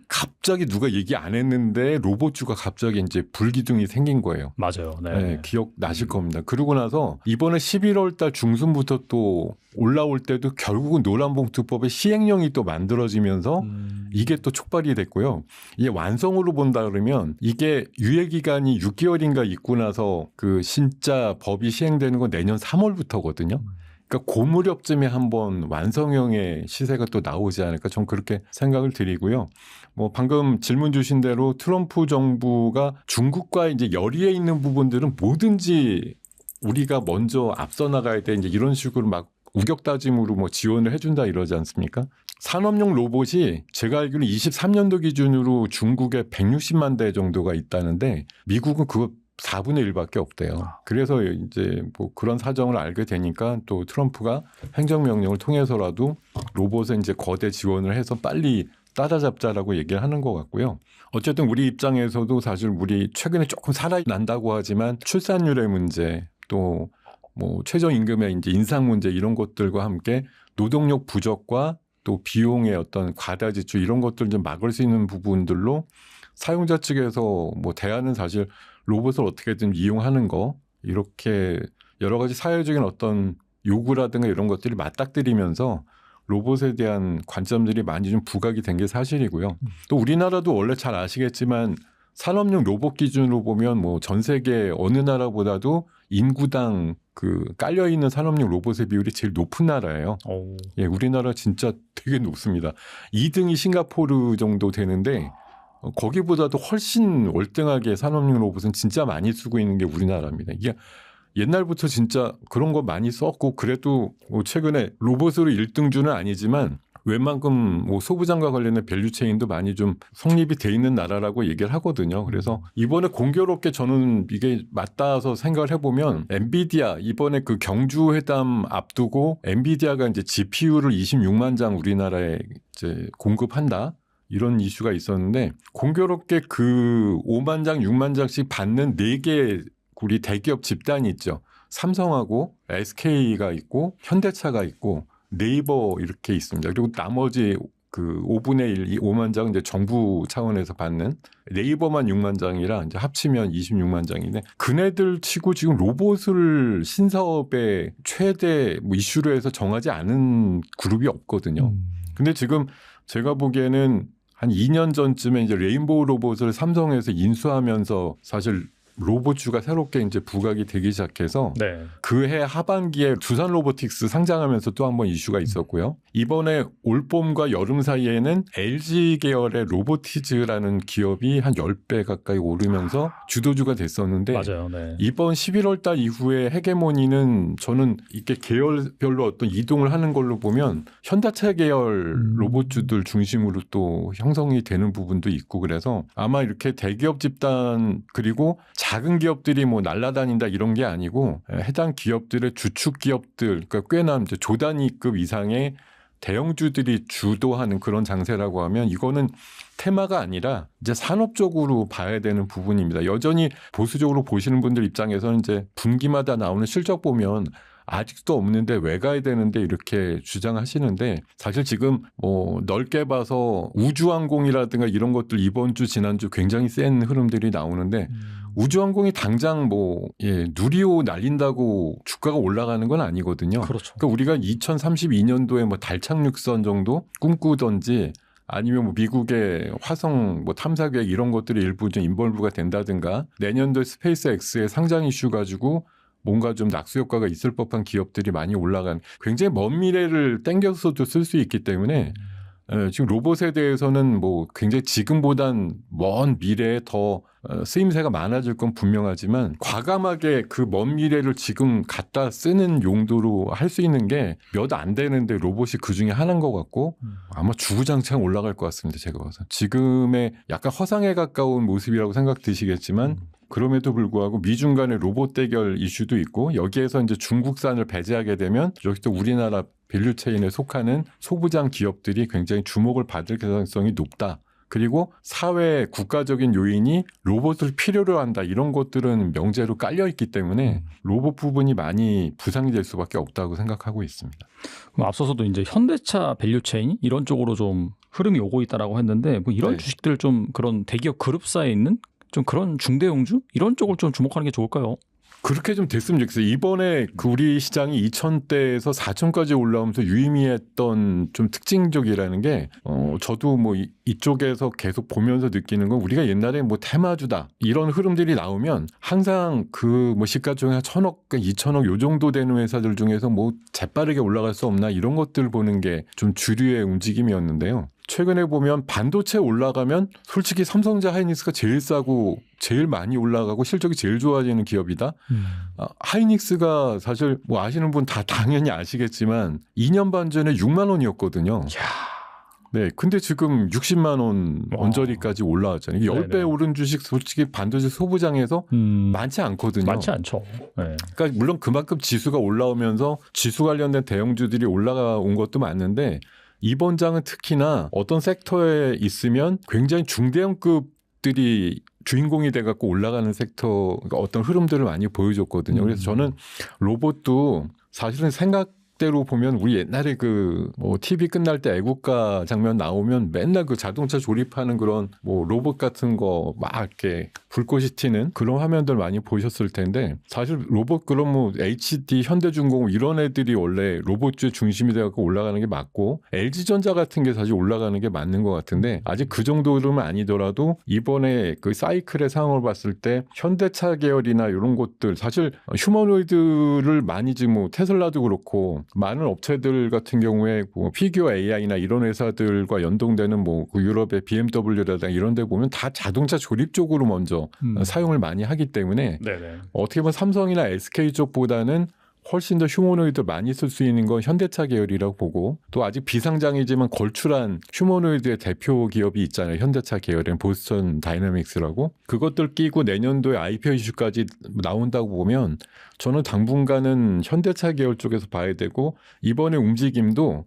갑자기 누가 얘기 안 했는데 로봇주가 갑자기 이제 불기둥이 생긴 거예요. 맞아요. 네. 네, 기억나실 겁니다. 그러고 나서 이번에 11월 달 중순부터 또 올라올 때도 결국은 노란봉투법의 시행령이 또 만들어지면서 이게 또 촉발이 됐고요. 이게 완성으로 본다 그러면 이게 유예기간이 6개월인가 있고 나서 그 진짜 법이 시행되는 건 내년 3월부터거든요. 그러니까 그 무렵쯤에 한번 완성형의 시세가 또 나오지 않을까 전 그렇게 생각을 드리고요. 뭐 방금 질문 주신 대로 트럼프 정부가 중국과 이제 열의에 있는 부분들은 뭐든지 우리가 먼저 앞서 나가야 돼 이제 이런 식으로 막 우격다짐으로 뭐 지원을 해준다 이러지 않습니까? 산업용 로봇이 제가 알기로 23년도 기준으로 중국에 160만 대 정도가 있다는데 미국은 그거 4분의 1밖에 없대요. 그래서 이제 뭐 그런 사정을 알게 되니까 또 트럼프가 행정명령을 통해서라도 로봇에 이제 거대 지원을 해서 빨리 따라잡자라고 얘기를 하는 것 같고요. 어쨌든 우리 입장에서도 사실 우리 최근에 조금 살아난다고 하지만 출산율의 문제 또 뭐 최저임금의 이제 인상 문제 이런 것들과 함께 노동력 부족과 또 비용의 어떤 과다 지출 이런 것들 좀 막을 수 있는 부분들로 사용자 측에서 뭐 대안은 사실 로봇을 어떻게든 이용하는 거 이렇게 여러 가지 사회적인 어떤 요구라든가 이런 것들이 맞닥뜨리면서 로봇에 대한 관점들이 많이 좀 부각이 된 게 사실이고요. 또 우리나라도 원래 잘 아시겠지만 산업용 로봇 기준으로 보면 뭐 전 세계 어느 나라보다도 인구당 그 깔려 있는 산업용 로봇의 비율이 제일 높은 나라예요. 예, 우리나라 진짜 되게 높습니다. 2등이 싱가포르 정도 되는데 거기보다도 훨씬 월등하게 산업용 로봇은 진짜 많이 쓰고 있는 게 우리나라입니다. 이게 옛날부터 진짜 그런 거 많이 썼고 그래도 뭐 최근에 로봇으로 1등주는 아니지만 웬만큼 뭐 소부장과 관련된 밸류체인도 많이 좀 성립이 돼 있는 나라라고 얘기를 하거든요. 그래서 이번에 공교롭게 저는 이게 맞다서 생각을 해보면 엔비디아 이번에 그 경주 회담 앞두고 엔비디아가 이제 GPU를 26만 장 우리나라에 이제 공급한다. 이런 이슈가 있었는데 공교롭게 그 5만 장, 6만 장씩 받는 4개 우리 대기업 집단이 있죠. 삼성하고 SK가 있고 현대차가 있고 네이버 이렇게 있습니다. 그리고 나머지 그 5분의 1, 이 5만 장은 이제 정부 차원에서 받는 네이버만 6만 장이라 이제 합치면 26만 장인데 그네들 치고 지금 로봇을 신사업의 최대 뭐 이슈로 해서 정하지 않은 그룹이 없거든요. 근데 지금 제가 보기에는 한 2년 전쯤에 이제 레인보우 로봇을 삼성에서 인수하면서 사실 로봇주가 새롭게 이제 부각이 되기 시작해서 네. 그해 하반기에 두산 로보틱스 상장하면서 또 한 번 이슈가 있었고요. 이번에 올봄과 여름 사이에는 LG 계열의 로보티즈라는 기업이 한 10배 가까이 오르면서 주도주가 됐었는데 맞아요. 네. 이번 11월 달 이후에 헤게모니는 저는 이렇게 계열별로 어떤 이동을 하는 걸로 보면 현대차 계열 로봇주들 중심으로 또 형성이 되는 부분도 있고 그래서 아마 이렇게 대기업 집단 그리고 작은 기업들이 뭐 날아다닌다 이런 게 아니고 해당 기업들의 주축 기업들 그러니까 꽤나 이제 조단위급 이상의 대형주들이 주도하는 그런 장세라고 하면 이거는 테마가 아니라 이제 산업적으로 봐야 되는 부분입니다. 여전히 보수적으로 보시는 분들 입장에서는 이제 분기마다 나오는 실적 보면 아직도 없는데 왜 가야 되는데 이렇게 주장하시는데 사실 지금 뭐 넓게 봐서 우주항공이라든가 이런 것들 이번 주 지난주 굉장히 센 흐름들이 나오는데 우주항공이 당장 뭐 누리호 날린다고 주가가 올라가는 건 아니거든요. 그렇죠. 그러니까 우리가 2032년도에 뭐 달 착륙선 정도 꿈꾸던지 아니면 뭐 미국의 화성 뭐 탐사 계획 이런 것들이 일부 좀 인볼브가 된다든가 내년도에 스페이스X의 상장 이슈 가지고 뭔가 좀 낙수 효과가 있을 법한 기업들이 많이 올라간 굉장히 먼 미래를 땡겨서도 쓸 수 있기 때문에 지금 로봇에 대해서는 뭐 굉장히 지금보단 먼 미래에 더 쓰임새가 많아질 건 분명하지만 과감하게 그 먼 미래를 지금 갖다 쓰는 용도로 할 수 있는 게 몇 안 되는데 로봇이 그 중에 하나인 것 같고 아마 주구장창 올라갈 것 같습니다. 제가 봐서. 지금의 약간 허상에 가까운 모습이라고 생각 드시겠지만 그럼에도 불구하고 미중 간의 로봇 대결 이슈도 있고 여기에서 이제 중국산을 배제하게 되면 여기 또 우리나라 밸류체인에 속하는 소부장 기업들이 굉장히 주목을 받을 가능성이 높다. 그리고 사회 국가적인 요인이 로봇을 필요로 한다. 이런 것들은 명제로 깔려 있기 때문에 로봇 부분이 많이 부상이 될 수밖에 없다고 생각하고 있습니다. 그럼 앞서서도 이제 현대차 밸류체인 이런 쪽으로 좀 흐름이 오고 있다라고 했는데 뭐 이런 네. 주식들 좀 그런 대기업 그룹사에 있는 좀 그런 중대형주 이런 쪽을 좀 주목하는 게 좋을까요? 그렇게 좀 됐으면 좋겠어요. 이번에 그 우리 시장이 2,000대에서 4,000까지 올라오면서 유의미했던 좀 특징적이라는 게 저도 뭐 이쪽에서 계속 보면서 느끼는 건 우리가 옛날에 뭐 테마주다 이런 흐름들이 나오면 항상 그 뭐 시가총액 1,000억, 2,000억 요 정도 되는 회사들 중에서 뭐 재빠르게 올라갈 수 없나 이런 것들 보는 게 좀 주류의 움직임이었는데요. 최근에 보면 반도체 올라가면 솔직히 삼성전자 하이닉스가 제일 싸고 제일 많이 올라가고 실적이 제일 좋아지는 기업이다. 하이닉스가 사실 뭐 아시는 분 다 당연히 아시겠지만 2년 반 전에 6만 원이었거든요. 네, 근데 지금 60만 원 언저리까지 올라왔잖아요. 10배 네네. 오른 주식 솔직히 반도체 소부장에서 많지 않거든요. 많지 않죠. 네. 그러니까 물론 그만큼 지수가 올라오면서 지수 관련된 대형주들이 올라온 것도 맞는데 이번 장은 특히나 어떤 섹터에 있으면 굉장히 중대형급들이 주인공이 돼갖고 올라가는 섹터 그러니까 어떤 흐름들을 많이 보여줬거든요. 그래서 저는 로봇도 사실은 생각대로 보면 우리 옛날에 그 뭐 TV 끝날 때 애국가 장면 나오면 맨날 그 자동차 조립하는 그런 뭐 로봇 같은 거 막 이렇게 불꽃이 튀는 그런 화면들 많이 보셨을 텐데 사실 로봇 그런 뭐 HD, 현대중공업 이런 애들이 원래 로봇주의 중심이 되어서 올라가는 게 맞고 LG전자 같은 게 사실 올라가는 게 맞는 것 같은데 아직 그 정도는 아니더라도 이번에 그 사이클의 상황을 봤을 때 현대차 계열이나 이런 것들 사실 휴머노이드를 많이 지금 뭐 테슬라도 그렇고 많은 업체들 같은 경우에 뭐 피규어 AI나 이런 회사들과 연동되는 뭐 그 유럽의 BMW라든가 이런 데 보면 다 자동차 조립 쪽으로 먼저 사용을 많이 하기 때문에 네네. 어떻게 보면 삼성이나 SK 쪽보다는 훨씬 더 휴머노이드 많이 쓸 수 있는 건 현대차 계열이라고 보고 또 아직 비상장이지만 걸출한 휴머노이드의 대표 기업이 있잖아요. 현대차 계열인 보스턴 다이내믹스라고. 그것들 끼고 내년도에 IPO 이슈까지 나온다고 보면 저는 당분간은 현대차 계열 쪽에서 봐야 되고 이번에 움직임도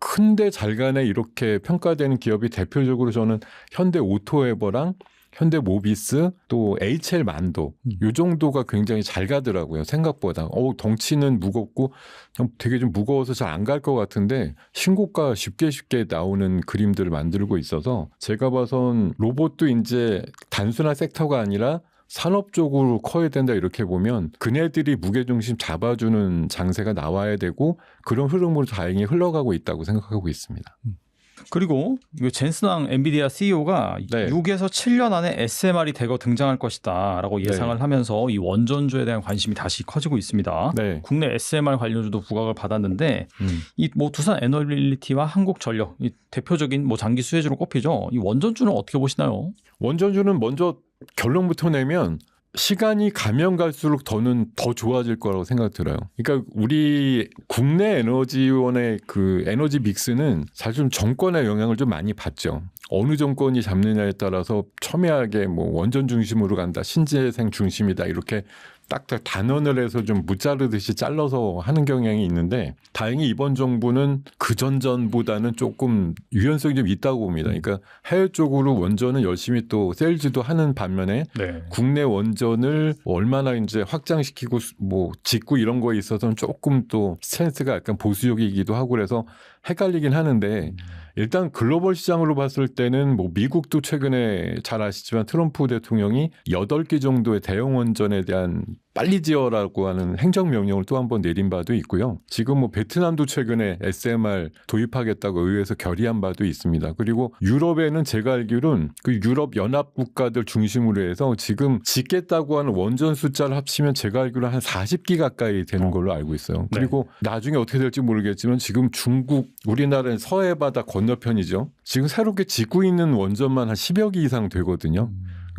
큰데 잘 가네 이렇게 평가되는 기업이 대표적으로 저는 현대 오토에버랑 현대모비스 또 HL 만도 이 정도가 굉장히 잘 가더라고요. 생각보다. 덩치는 무겁고 되게 좀 무거워서 잘 안 갈 것 같은데 신고가 쉽게 나오는 그림들을 만들고 있어서 제가 봐선 로봇도 이제 단순한 섹터가 아니라 산업 쪽으로 커야 된다 이렇게 보면 그네들이 무게중심 잡아주는 장세가 나와야 되고 그런 흐름으로 다행히 흘러가고 있다고 생각하고 있습니다. 그리고 젠슨왕 엔비디아 CEO가 네. 6에서 7년 안에 SMR이 대거 등장할 것이다라고 예상을 하면서 이 원전주에 대한 관심이 다시 커지고 있습니다. 네. 국내 SMR 관련주도 부각을 받았는데 이 뭐 두산 에너빌리티와 한국전력 이 대표적인 뭐 장기 수혜주로 꼽히죠. 이 원전주는 어떻게 보시나요? 원전주는 먼저 결론부터 내면 시간이 가면 갈수록 더 좋아질 거라고 생각 들어요. 그러니까 우리 국내 에너지원의 그 에너지 믹스는 사실 좀 정권의 영향을 좀 많이 받죠. 어느 정권이 잡느냐에 따라서 첨예하게 뭐 원전 중심으로 간다, 신재생 중심이다 이렇게 딱 단언을 해서 좀 무자르듯이 잘라서 하는 경향이 있는데 다행히 이번 정부는 그 전보다는 조금 유연성이 좀 있다고 봅니다. 그러니까 해외 쪽으로 원전은 열심히 또 세일즈도 하는 반면에 네. 국내 원전을 얼마나 이제 확장시키고 뭐 짓고 이런 거에 있어서는 조금 또 스탠스가 약간 보수적이기도 하고 그래서 헷갈리긴 하는데 일단 글로벌 시장으로 봤을 때는 뭐 미국도 최근에 잘 아시지만 트럼프 대통령이 8개 정도의 대형 원전에 대한 빨리 지어라고 하는 행정명령을 또 한 번 내린 바도 있고요. 지금 뭐 베트남도 최근에 SMR 도입하겠다고 의회에서 결의한 바도 있습니다. 그리고 유럽에는 제가 알기로는 그 유럽 연합 국가들 중심으로 해서 지금 짓겠다고 하는 원전 숫자를 합치면 제가 알기로는 한 40기 가까이 되는 걸로 알고 있어요. 그리고 나중에 어떻게 될지 모르겠지만 지금 중국, 우리나라는 서해 바다 건너편이죠. 지금 새롭게 짓고 있는 원전만 한 10여 기 이상 되거든요.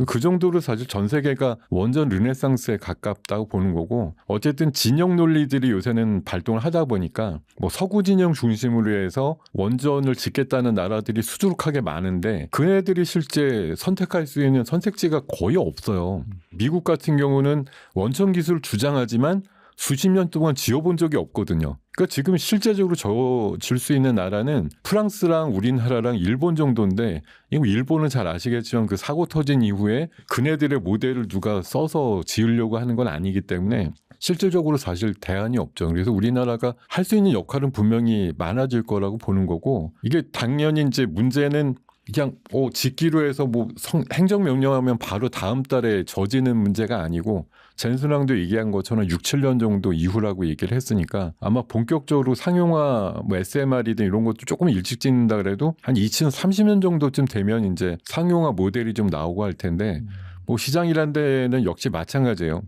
그 정도로 사실 전 세계가 원전 르네상스에 가깝다고 보는 거고 어쨌든 진영 논리들이 요새는 발동을 하다 보니까 뭐 서구 진영 중심으로 해서 원전을 짓겠다는 나라들이 수두룩하게 많은데 그네들이 실제 선택할 수 있는 선택지가 거의 없어요. 미국 같은 경우는 원천 기술을 주장하지만 수십 년 동안 지어본 적이 없거든요. 그러니까 지금 실제적으로 질 수 있는 나라는 프랑스랑 우리나라랑 일본 정도인데 이거 일본은 잘 아시겠지만 그 사고 터진 이후에 그네들의 모델을 누가 써서 지으려고 하는 건 아니기 때문에 실질적으로 사실 대안이 없죠. 그래서 우리나라가 할 수 있는 역할은 분명히 많아질 거라고 보는 거고 이게 당연히 이제 문제는 그냥 짓기로 해서 뭐 행정명령하면 바로 다음 달에 져지는 문제가 아니고 젠슨왕도 얘기한 것처럼 6, 7년 정도 이후라고 얘기를 했으니까 아마 본격적으로 상용화 뭐 SMR이든 이런 것도 조금 일찍 짓는다 그래도 한 2030년 정도쯤 되면 이제 상용화 모델이 좀 나오고 할 텐데 뭐 시장이란 데는 역시 마찬가지예요.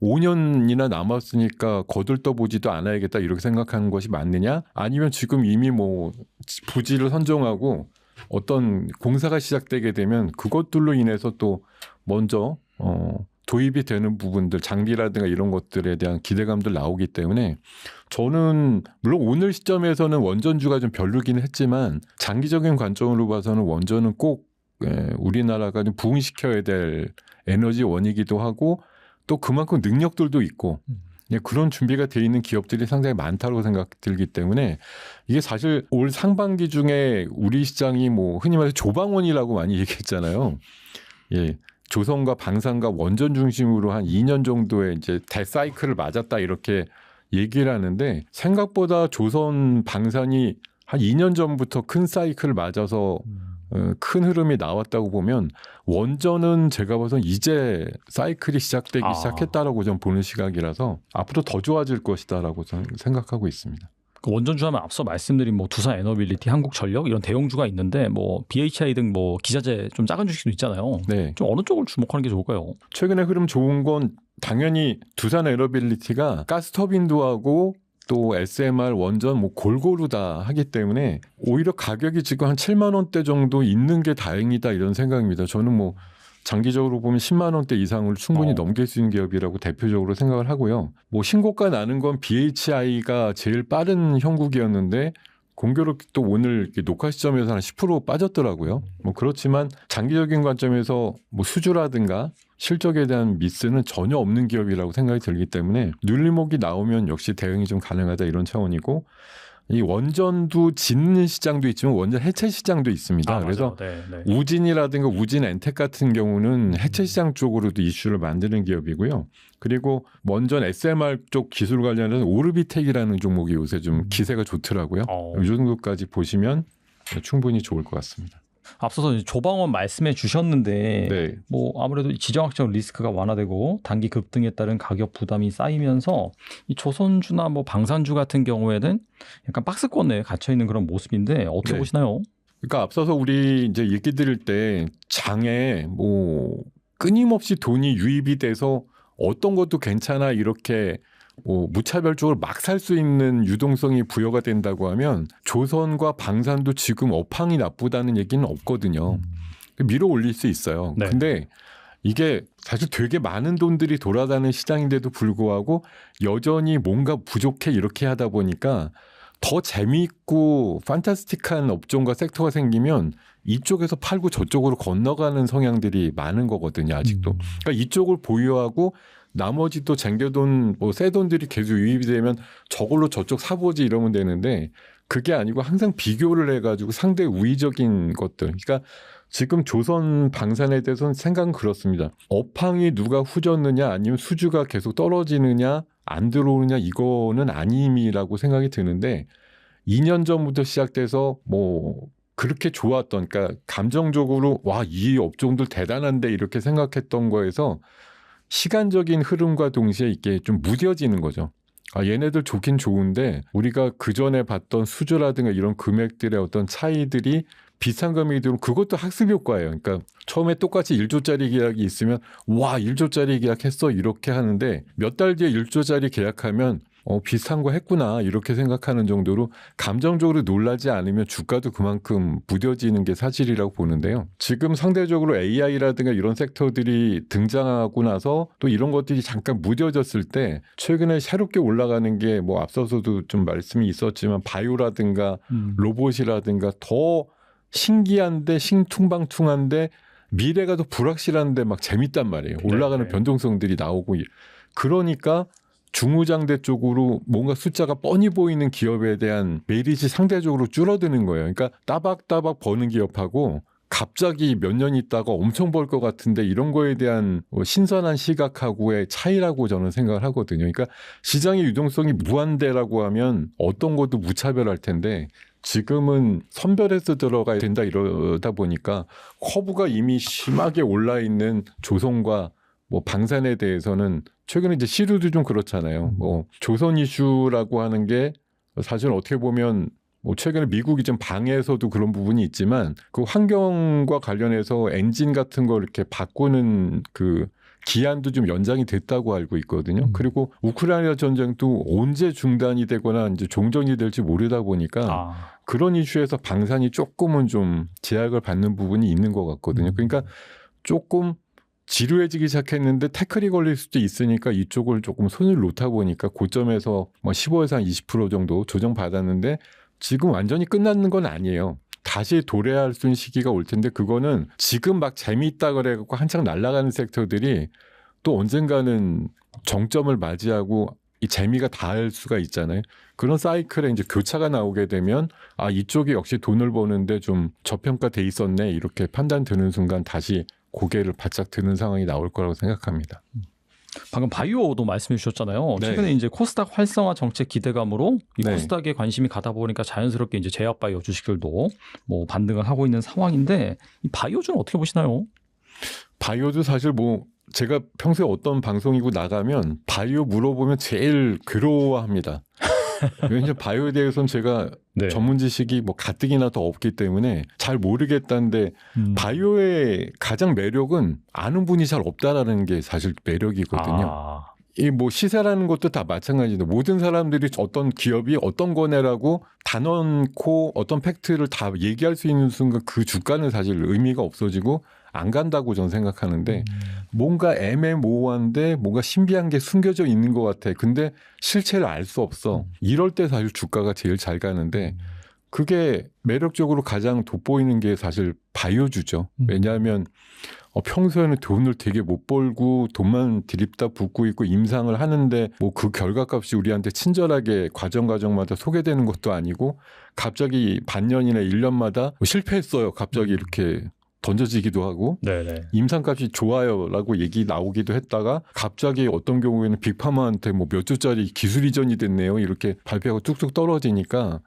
5년이나 남았으니까 거들떠보지도 않아야겠다 이렇게 생각하는 것이 맞느냐? 아니면 지금 이미 뭐 부지를 선정하고 어떤 공사가 시작되게 되면 그것들로 인해서 또 먼저 도입이 되는 부분들 장비라든가 이런 것들에 대한 기대감들 나오기 때문에 저는 물론 오늘 시점에서는 원전주가 좀 별로긴 했지만 장기적인 관점으로 봐서는 원전은 꼭 우리나라가 좀 부흥시켜야 될 에너지원이기도 하고 또 그만큼 능력들도 있고 그런 준비가 돼 있는 기업들이 상당히 많다고 생각 들기 때문에 이게 사실 올 상반기 중에 우리 시장이 뭐 흔히 말해서 조방원이라고 많이 얘기했잖아요. 예. 조선과 방산과 원전 중심으로 한 2년 정도의 이제 대사이클을 맞았다 이렇게 얘기를 하는데 생각보다 조선 방산이 한 2년 전부터 큰 사이클을 맞아서 큰 흐름이 나왔다고 보면 원전은 제가 봐선 이제 사이클이 시작되기 시작했다라고 좀 보는 시각이라서 앞으로 더 좋아질 것이다라고 저는 생각하고 있습니다. 그 원전주 하면 앞서 말씀드린 뭐 두산 에너빌리티, 한국전력 이런 대형주가 있는데 뭐 BHI 등 뭐 기자재 좀 작은 주식도 있잖아요. 네. 좀 어느 쪽을 주목하는 게 좋을까요? 최근에 흐름 좋은 건 당연히 두산 에너빌리티가 가스터빈도 하고 또 SMR 원전 뭐 골고루 다 하기 때문에 오히려 가격이 지금 한 7만 원대 정도 있는 게 다행이다 이런 생각입니다. 저는 뭐 장기적으로 보면 10만 원대 이상을 충분히 넘길 수 있는 기업이라고 대표적으로 생각을 하고요. 뭐 신고가 나는 건 BHI가 제일 빠른 형국이었는데 공교롭게 또 오늘 녹화 시점에서 한 10% 빠졌더라고요. 뭐 그렇지만 장기적인 관점에서 뭐 수주라든가 실적에 대한 미스는 전혀 없는 기업이라고 생각이 들기 때문에 눌림목이 나오면 역시 대응이 좀 가능하다 이런 차원이고 이 원전도 짓는 시장도 있지만 원전 해체 시장도 있습니다. 그래서 우진이라든가 우진 엔텍 같은 경우는 해체 시장 쪽으로도 이슈를 만드는 기업이고요. 그리고 원전 SMR 쪽 기술 관련해서 오르비텍이라는 종목이 요새 좀 기세가 좋더라고요. 이 정도까지 보시면 충분히 좋을 것 같습니다. 앞서서 조방원 말씀해 주셨는데 네. 뭐 아무래도 지정학적 리스크가 완화되고 단기 급등에 따른 가격 부담이 쌓이면서 이 조선주나 뭐 방산주 같은 경우에는 약간 박스권에 갇혀 있는 그런 모습인데 어떻게 네. 보시나요? 그러니까 앞서서 우리 이제 얘기 드릴 때 장에 뭐 끊임없이 돈이 유입이 돼서 어떤 것도 괜찮아 이렇게 뭐 무차별적으로 막 살 수 있는 유동성이 부여가 된다고 하면 조선과 방산도 지금 업황이 나쁘다는 얘기는 없거든요. 밀어 올릴 수 있어요. 네. 근데 이게 사실 되게 많은 돈들이 돌아다니는 시장인데도 불구하고 여전히 뭔가 부족해 이렇게 하다 보니까 더 재미있고 판타스틱한 업종과 섹터가 생기면 이쪽에서 팔고 저쪽으로 건너가는 성향들이 많은 거거든요. 아직도. 그러니까 이쪽을 보유하고 나머지 또 쟁겨돈 뭐 새 돈들이 계속 유입이 되면 저걸로 저쪽 사보지 이러면 되는데 그게 아니고 항상 비교를 해가지고 상대 우위적인 것들. 그러니까 지금 조선 방산에 대해서는 생각은 그렇습니다. 업황이 누가 후졌느냐 아니면 수주가 계속 떨어지느냐 안 들어오느냐 이거는 아님이라고 생각이 드는데 2년 전부터 시작돼서 뭐 그렇게 좋았던 그러니까 감정적으로 와, 이 업종들 대단한데 이렇게 생각했던 거에서 시간적인 흐름과 동시에 이게 좀 무뎌지는 거죠. 아, 얘네들 좋긴 좋은데 우리가 그전에 봤던 수주라든가 이런 금액들의 어떤 차이들이 비슷한 금액이 들면 그것도 학습 효과예요. 그러니까 처음에 똑같이 1조짜리 계약이 있으면 와 1조짜리 계약했어 이렇게 하는데 몇 달 뒤에 1조짜리 계약하면 비슷한 거 했구나 이렇게 생각하는 정도로 감정적으로 놀라지 않으면 주가도 그만큼 무뎌지는 게 사실이라고 보는데요. 지금 상대적으로 AI라든가 이런 섹터들이 등장하고 나서 또 이런 것들이 잠깐 무뎌졌을 때 최근에 새롭게 올라가는 게 뭐 앞서서도 좀 말씀이 있었지만 바이오라든가 로봇이라든가 더 신기한데 신퉁방퉁한데 미래가 더 불확실한데 막 재밌단 말이에요. 올라가는 변동성들이 나오고 그러니까 중후장대 쪽으로 뭔가 숫자가 뻔히 보이는 기업에 대한 메리트 상대적으로 줄어드는 거예요. 그러니까 따박따박 버는 기업하고 갑자기 몇 년 있다가 엄청 벌 것 같은데 이런 거에 대한 신선한 시각하고의 차이라고 저는 생각을 하거든요. 그러니까 시장의 유동성이 무한대라고 하면 어떤 것도 무차별할 텐데 지금은 선별해서 들어가야 된다 이러다 보니까 커브가 이미 심하게 올라 있는 조선과 뭐 방산에 대해서는 최근에 이제 시류도 좀 그렇잖아요. 뭐 조선 이슈라고 하는 게 사실 어떻게 보면 뭐 최근에 미국이 좀 방해에서도 그런 부분이 있지만 그 환경과 관련해서 엔진 같은 거 이렇게 바꾸는 그 기한도 좀 연장이 됐다고 알고 있거든요. 그리고 우크라이나 전쟁도 언제 중단이 되거나 이제 종전이 될지 모르다 보니까 그런 이슈에서 방산이 조금은 좀 제약을 받는 부분이 있는 것 같거든요. 그러니까 조금 지루해지기 시작했는데 태클이 걸릴 수도 있으니까 이쪽을 조금 손을 놓다 보니까 고점에서 뭐 15에서 한 20% 정도 조정받았는데 지금 완전히 끝나는 건 아니에요. 다시 도래할 수 있는 시기가 올 텐데 그거는 지금 막 재미있다 그래갖고 한창 날아가는 섹터들이 또 언젠가는 정점을 맞이하고 이 재미가 닿을 수가 있잖아요. 그런 사이클에 이제 교차가 나오게 되면 아 이쪽이 역시 돈을 버는데 좀 저평가돼 있었네 이렇게 판단 드는 순간 다시 고개를 바짝 드는 상황이 나올 거라고 생각합니다. 방금 바이오도 말씀해 주셨잖아요. 네. 최근에 이제 코스닥 활성화 정책 기대감으로 이 네. 코스닥에 관심이 가다 보니까 자연스럽게 이제 제약 바이오 주식들도 뭐 반등을 하고 있는 상황인데 이 바이오주는 어떻게 보시나요? 바이오도 사실 뭐 제가 평소에 어떤 방송이고 나가면 바이오 물어보면 제일 괴로워합니다. 왜냐하면 바이오에 대해서는 제가 네. 전문 지식이 뭐 가뜩이나 더 없기 때문에 잘 모르겠다는데 바이오의 가장 매력은 아는 분이 잘 없다라는 게 사실 매력이거든요. 아, 이 뭐 시세라는 것도 다 마찬가지인데 모든 사람들이 어떤 기업이 어떤 거네라고 단언코 어떤 팩트를 다 얘기할 수 있는 순간 그 주가는 사실 의미가 없어지고 안 간다고 저는 생각하는데 뭔가 애매모호한데 뭔가 신비한 게 숨겨져 있는 것 같아. 근데 실체를 알 수 없어. 이럴 때 사실 주가가 제일 잘 가는데 그게 매력적으로 가장 돋보이는 게 사실 바이오주죠. 왜냐하면 평소에는 돈을 되게 못 벌고 돈만 들입다 붓고 있고 임상을 하는데 뭐 그 결과값이 우리한테 친절하게 과정마다 소개되는 것도 아니고 갑자기 반년이나 1년마다 실패했어요. 갑자기 이렇게 던져지기도 하고 네네. 임상값이 좋아요라고 얘기 나오기도 했다가 갑자기 어떤 경우에는 빅파마한테 뭐 몇 주짜리 기술 이전이 됐네요. 이렇게 발표하고 뚝뚝 떨어지니까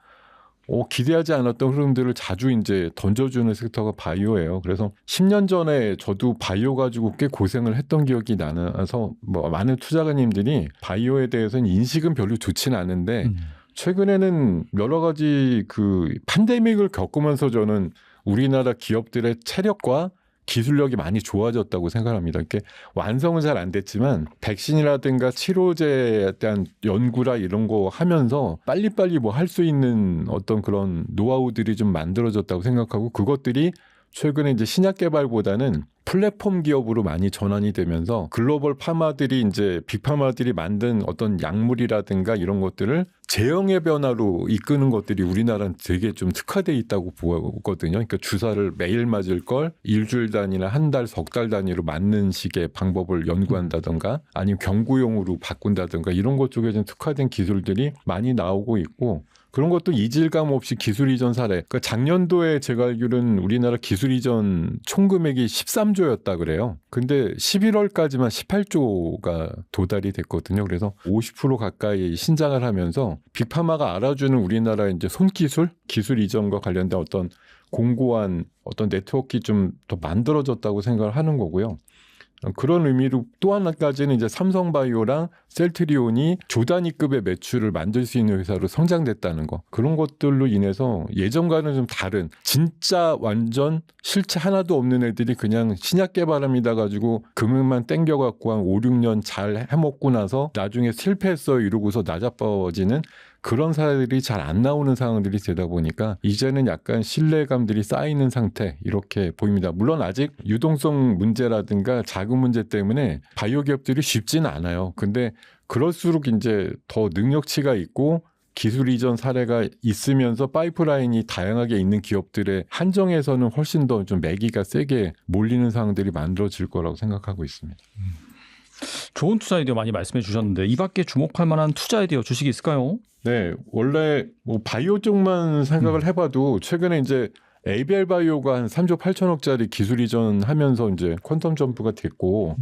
기대하지 않았던 흐름들을 자주 이제 던져주는 섹터가 바이오예요. 그래서 10년 전에 저도 바이오 가지고 꽤 고생을 했던 기억이 나서 뭐 많은 투자가님들이 바이오에 대해서는 인식은 별로 좋지는 않은데 최근에는 여러 가지 그 팬데믹을 겪으면서 저는 우리나라 기업들의 체력과 기술력이 많이 좋아졌다고 생각합니다. 이렇게 완성은 잘 안 됐지만 백신이라든가 치료제에 대한 연구라 이런 거 하면서 빨리빨리 뭐 할 수 있는 어떤 그런 노하우들이 좀 만들어졌다고 생각하고 그것들이 최근에 이제 신약 개발보다는 플랫폼 기업으로 많이 전환이 되면서 글로벌 파마들이 이제 빅파마들이 만든 어떤 약물이라든가 이런 것들을 제형의 변화로 이끄는 것들이 우리나라는 되게 좀 특화되어 있다고 보거든요. 그러니까 주사를 매일 맞을 걸 일주일 단위나 한 달, 석 달 단위로 맞는 식의 방법을 연구한다든가 아니면 경구용으로 바꾼다든가 이런 것 쪽에 좀 특화된 기술들이 많이 나오고 있고 그런 것도 이질감 없이 기술 이전 사례. 그러니까 작년도에 제가 알기로는 우리나라 기술 이전 총 금액이 13조였다 그래요. 근데 11월까지만 18조가 도달이 됐거든요. 그래서 50% 가까이 신장을 하면서 빅파마가 알아주는 우리나라 이제 손기술, 기술 이전과 관련된 어떤 공고한 어떤 네트워크가 좀 더 만들어졌다고 생각을 하는 거고요. 그런 의미로 또 하나까지는 이제 삼성바이오랑 셀트리온이 조 단위급의 매출을 만들 수 있는 회사로 성장됐다는 거. 그런 것들로 인해서 예전과는 좀 다른 진짜 완전 실체 하나도 없는 애들이 그냥 신약 개발합니다 가지고 금액만 땡겨갖고 한 5, 6년 잘 해먹고 나서 나중에 실패했어요 이러고서 나자빠지는 그런 사례들이 잘 안 나오는 상황들이 되다 보니까 이제는 약간 신뢰감들이 쌓이는 상태 이렇게 보입니다. 물론 아직 유동성 문제라든가 자금 문제 때문에 바이오 기업들이 쉽지는 않아요. 근데 그럴수록 이제 더 능력치가 있고 기술 이전 사례가 있으면서 파이프라인이 다양하게 있는 기업들의 한정에서는 훨씬 더 좀 매기가 세게 몰리는 상황들이 만들어질 거라고 생각하고 있습니다. 좋은 투자 아이디어 많이 말씀해 주셨는데 이 밖에 주목할 만한 투자 아이디어 주식이 있을까요? 네, 원래 뭐 바이오 쪽만 생각을 해봐도 최근에 이제 ABL 바이오가 한 3조 8천억짜리 기술 이전하면서 이제 퀀텀 점프가 됐고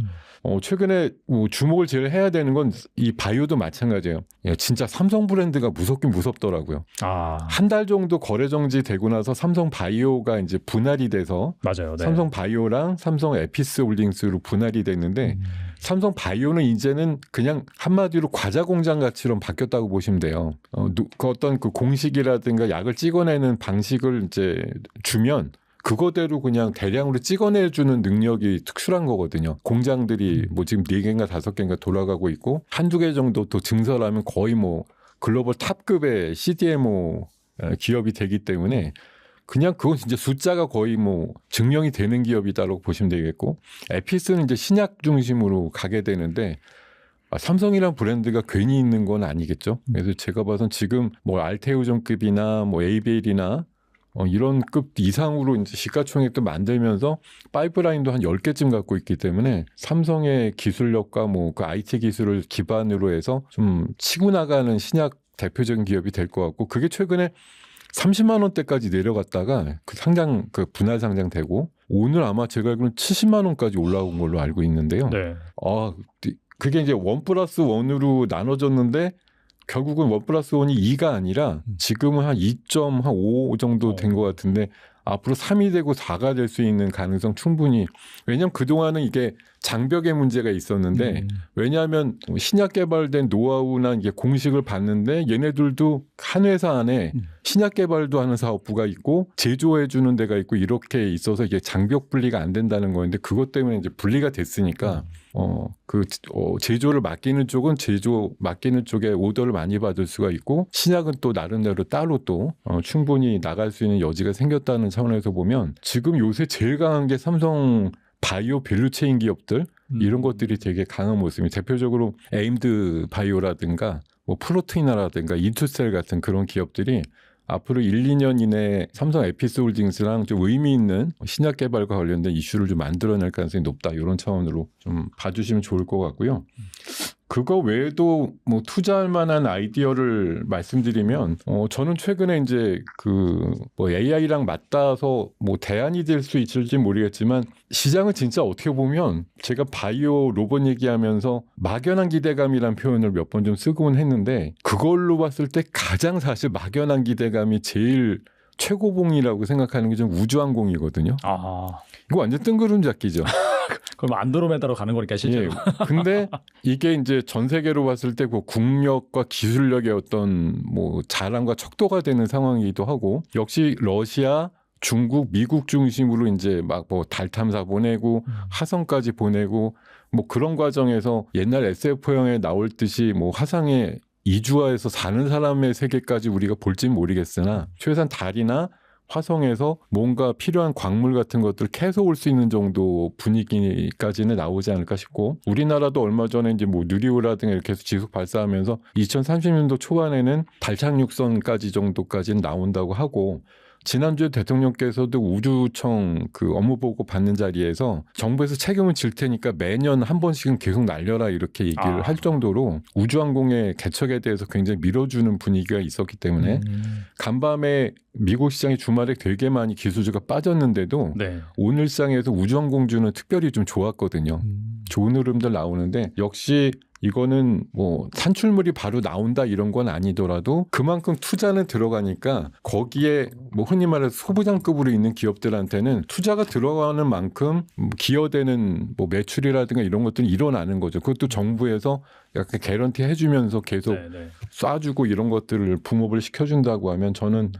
최근에 뭐 주목을 제일 해야 되는 건 이 바이오도 마찬가지예요. 진짜 삼성 브랜드가 무섭긴 무섭더라고요. 한 달 정도 거래 정지 되고 나서 삼성 바이오가 이제 분할이 돼서 맞아요. 네. 삼성 바이오랑 삼성 에피스 홀딩스로 분할이 됐는데 삼성 바이오는 이제는 그냥 한마디로 과자 공장 가치로 바뀌었다고 보시면 돼요. 그 어떤 그 공식이라든가 약을 찍어내는 방식을 이제 주면 그거대로 그냥 대량으로 찍어내주는 능력이 특출한 거거든요. 공장들이 뭐 지금 4개인가 5개인가 돌아가고 있고 한두 개 정도 또 증설하면 거의 뭐 글로벌 탑급의 CDMO 기업이 되기 때문에 그냥 그건 진짜 숫자가 거의 뭐 증명이 되는 기업이다라고 보시면 되겠고 에피스는 이제 신약 중심으로 가게 되는데 삼성이란 브랜드가 괜히 있는 건 아니겠죠. 그래서 제가 봐선 지금 뭐 알테오존급이나 뭐 ABL이나 이런 급 이상으로 이제 시가총액도 만들면서 파이프라인도 한 10개쯤 갖고 있기 때문에 삼성의 기술력과 뭐 그 IT 기술을 기반으로 해서 좀 치고 나가는 신약 대표적인 기업이 될 것 같고 그게 최근에 30만 원대까지 내려갔다가 그 상장 그 분할 상장되고 오늘 아마 제가 알기로는 70만 원까지 올라온 걸로 알고 있는데요. 네. 그게 이제 1+1으로 나눠졌는데 결국은 1+1이 2가 아니라 지금은 한 2.5 정도 된 것 같은데 앞으로 3이 되고 4가 될 수 있는 가능성 충분히. 왜냐하면 그동안은 이게 장벽의 문제가 있었는데 왜냐하면 신약 개발된 노하우나 이게 공식을 봤는데 얘네들도 한 회사 안에 신약 개발도 하는 사업부가 있고 제조해 주는 데가 있고 이렇게 있어서 이게 장벽 분리가 안 된다는 거였는데 그것 때문에 이제 분리가 됐으니까 제조를 맡기는 쪽은 제조 맡기는 쪽에 오더를 많이 받을 수가 있고 신약은 또 나름대로 따로 또 충분히 나갈 수 있는 여지가 생겼다는 차원에서 보면 지금 요새 제일 강한 게 삼성 바이오 밸류체인 기업들 이런 것들이 되게 강한 모습이 대표적으로 에임드 바이오라든가 뭐 프로테이나라든가 인투셀 같은 그런 기업들이 앞으로 1, 2년 이내에 삼성 에피스홀딩스랑 좀 의미 있는 신약 개발과 관련된 이슈를 좀 만들어낼 가능성이 높다. 이런 차원으로 좀 봐주시면 좋을 것 같고요. 그거 외에도 뭐 투자할 만한 아이디어를 말씀드리면 저는 최근에 이제 뭐 AI랑 맞닿아서 뭐 대안이 될 수 있을지 모르겠지만 시장은 진짜 어떻게 보면 제가 바이오 로봇 얘기하면서 막연한 기대감이란 표현을 몇 번 좀 쓰곤 했는데 그걸로 봤을 때 가장 사실 막연한 기대감이 제일 최고봉이라고 생각하는 게 좀 우주항공이거든요. 이거 완전 뜬구름 잡기죠. 그럼 안드로메다로 가는 거니까 실제로. 예. 근데 이게 이제 전 세계로 봤을 때 그 국력과 기술력의 어떤 뭐 자랑과 척도가 되는 상황이기도 하고 역시 러시아, 중국, 미국 중심으로 이제 막 뭐 달 탐사 보내고 화성까지 보내고 뭐 그런 과정에서 옛날 SF형에 나올 듯이 뭐 화성에 이주화해서 사는 사람의 세계까지 우리가 볼지는 모르겠으나 최소한 달이나 화성에서 뭔가 필요한 광물 같은 것들 캐서 올 수 있는 정도 분위기까지는 나오지 않을까 싶고 우리나라도 얼마 전에 이제 뭐 누리호라든가 이렇게 해서 지속 발사하면서 2030년도 초반에는 달 착륙선까지 정도까지는 나온다고 하고 지난주에 대통령께서도 우주청 그 업무 보고 받는 자리에서 정부에서 책임을 질 테니까 매년 한 번씩은 계속 날려라 이렇게 얘기를 할 정도로 우주항공의 개척에 대해서 굉장히 밀어주는 분위기가 있었기 때문에 간밤에 미국 시장이 주말에 되게 많이 기술주가 빠졌는데도 네. 오늘 오늘장에서 우주항공주는 특별히 좀 좋았거든요. 좋은 흐름들 나오는데 역시 이거는 뭐 산출물이 바로 나온다 이런 건 아니더라도 그만큼 투자는 들어가니까 거기에 뭐 흔히 말해서 소부장급으로 있는 기업들한테는 투자가 들어가는 만큼 기여되는 뭐 매출이라든가 이런 것들이 일어나는 거죠. 그것도 정부에서 약간 개런티 해주면서 계속 쏴주고 이런 것들을 붐업을 시켜준다고 하면 저는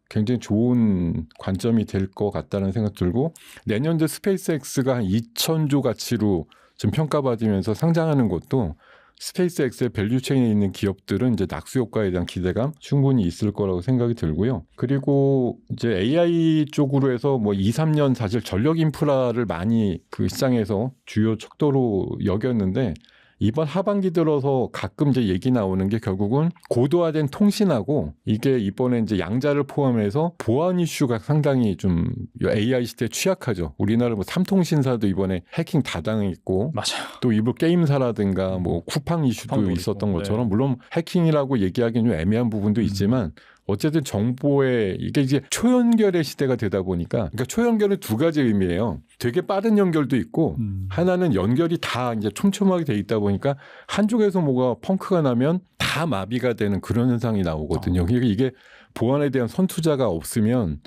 굉장히 좋은 관점이 될 것 같다는 생각 들고 내년도 스페이스X가 한 2,000조 가치로 지금 평가받으면서 상장하는 것도 스페이스X의 밸류체인에 있는 기업들은 이제 낙수 효과에 대한 기대감 충분히 있을 거라고 생각이 들고요. 그리고 이제 AI 쪽으로 해서 뭐 2, 3년 사실 전력 인프라를 많이 그 시장에서 주요 척도로 여겼는데 이번 하반기 들어서 가끔 이제 얘기 나오는 게 결국은 고도화된 통신하고 이게 이번에 이제 양자를 포함해서 보안 이슈가 상당히 좀 AI 시대에 취약하죠. 우리나라 뭐 삼통신사도 이번에 해킹 다 당했고 맞아요. 또 일부 게임사라든가 뭐 쿠팡 이슈도 있었던 것처럼 네. 물론 해킹이라고 얘기하기는 좀 애매한 부분도 있지만 어쨌든 정보에 이게 이제 초연결의 시대가 되다 보니까 그러니까 초연결은 두 가지 의미예요. 되게 빠른 연결도 있고 하나는 연결이 다 이제 촘촘하게 돼 있다 보니까 한쪽에서 뭐가 펑크가 나면 다 마비가 되는 그런 현상이 나오거든요. 그러니까 이게 보안에 대한 선투자가 없으면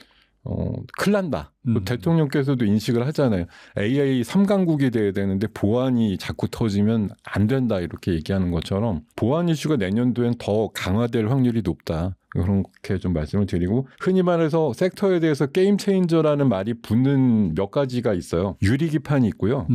큰일 난다. 대통령께서도 인식을 하잖아요. AI 3강국이 돼야 되는데 보안이 자꾸 터지면 안 된다 이렇게 얘기하는 것처럼 보안 이슈가 내년도엔 더 강화될 확률이 높다. 그렇게 좀 말씀을 드리고 흔히 말해서 섹터에 대해서 게임 체인저라는 말이 붙는 몇 가지가 있어요. 유리기판이 있고요.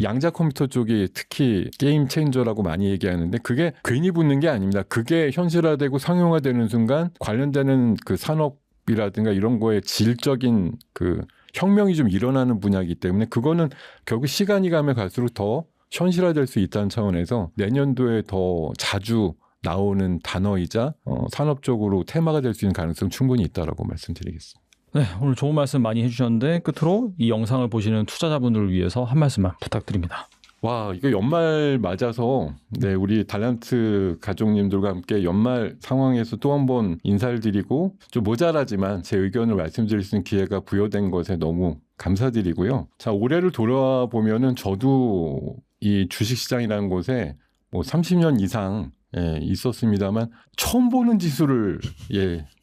양자 컴퓨터 쪽이 특히 게임 체인저라고 많이 얘기하는데 그게 괜히 붙는 게 아닙니다. 그게 현실화되고 상용화되는 순간 관련되는 그 산업이라든가 이런 거에 질적인 그 혁명이 좀 일어나는 분야이기 때문에 그거는 결국 시간이 가면 갈수록 더 현실화될 수 있다는 차원에서 내년도에 더 자주 나오는 단어이자 산업적으로 테마가 될 수 있는 가능성 충분히 있다라고 말씀드리겠습니다. 네, 오늘 좋은 말씀 많이 해주셨는데 끝으로 이 영상을 보시는 투자자분들을 위해서 한 말씀만 부탁드립니다. 와, 이거 연말 맞아서 네, 우리 달란트 가족님들과 함께 연말 상황에서 또 한 번 인사를 드리고 좀 모자라지만 제 의견을 말씀드릴 수 있는 기회가 부여된 것에 너무 감사드리고요. 자, 올해를 돌아보면은 저도 이 주식시장이라는 곳에 뭐 30년 이상 있었습니다만 처음 보는 지수를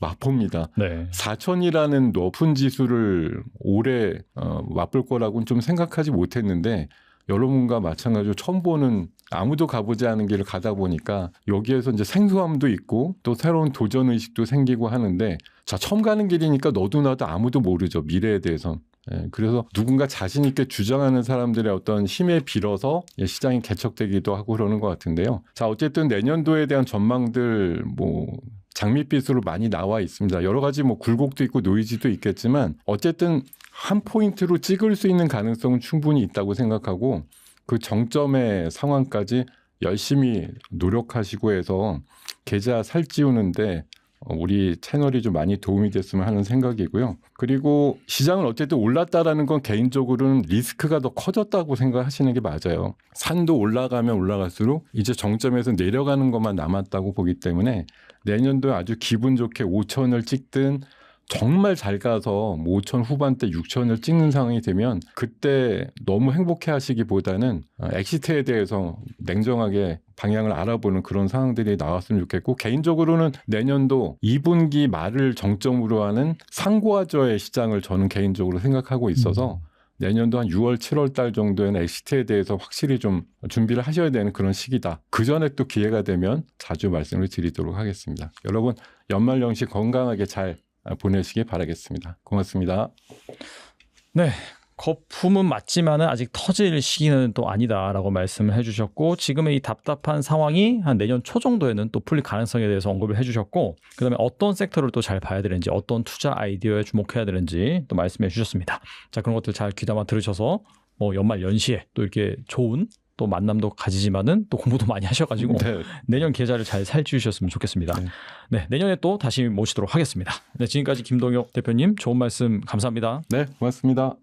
맛봅니다. 네. 4,000이라는 높은 지수를 오래 맛볼 거라고는 좀 생각하지 못했는데 여러분과 마찬가지로 처음 보는 아무도 가보지 않은 길을 가다 보니까 여기에서 이제 생소함도 있고 또 새로운 도전 의식도 생기고 하는데 자 처음 가는 길이니까 너도 나도 아무도 모르죠. 미래에 대해선. 그래서 누군가 자신 있게 주장하는 사람들의 어떤 힘에 빌어서 시장이 개척되기도 하고 그러는 것 같은데요. 자 어쨌든 내년도에 대한 전망들 뭐 장밋빛으로 많이 나와 있습니다. 여러 가지 뭐 굴곡도 있고 노이즈도 있겠지만 어쨌든 한 포인트로 찍을 수 있는 가능성은 충분히 있다고 생각하고 그 정점의 상황까지 열심히 노력하시고 해서 계좌 살찌우는데 우리 채널이 좀 많이 도움이 됐으면 하는 생각이고요. 그리고 시장은 어쨌든 올랐다라는 건 개인적으로는 리스크가 더 커졌다고 생각하시는 게 맞아요. 산도 올라가면 올라갈수록 이제 정점에서 내려가는 것만 남았다고 보기 때문에 내년도에 아주 기분 좋게 5천을 찍든 정말 잘 가서 5천 후반대 6천을 찍는 상황이 되면 그때 너무 행복해 하시기보다는 엑시트에 대해서 냉정하게 방향을 알아보는 그런 상황들이 나왔으면 좋겠고 개인적으로는 내년도 2분기 말을 정점으로 하는 상고하저의 시장을 저는 개인적으로 생각하고 있어서 내년도 한 6월, 7월 달 정도에는 엑시트에 대해서 확실히 좀 준비를 하셔야 되는 그런 시기다. 그 전에 또 기회가 되면 자주 말씀을 드리도록 하겠습니다. 여러분 연말 연시 건강하게 잘 보내시기 바라겠습니다. 고맙습니다. 네. 거품은 맞지만은 아직 터질 시기는 또 아니다라고 말씀을 해주셨고 지금의 이 답답한 상황이 한 내년 초 정도에는 또 풀릴 가능성에 대해서 언급을 해주셨고 그다음에 어떤 섹터를 또 잘 봐야 되는지 어떤 투자 아이디어에 주목해야 되는지 또 말씀해 주셨습니다. 자 그런 것들 잘 귀담아 들으셔서 뭐 연말 연시에 또 이렇게 좋은 또 만남도 가지지만은 또 공부도 많이 하셔가지고 네. 내년 계좌를 잘 살찌우셨으면 좋겠습니다. 네, 내년에 또 다시 모시도록 하겠습니다. 네, 지금까지 김동혁 대표님 좋은 말씀 감사합니다. 네, 고맙습니다.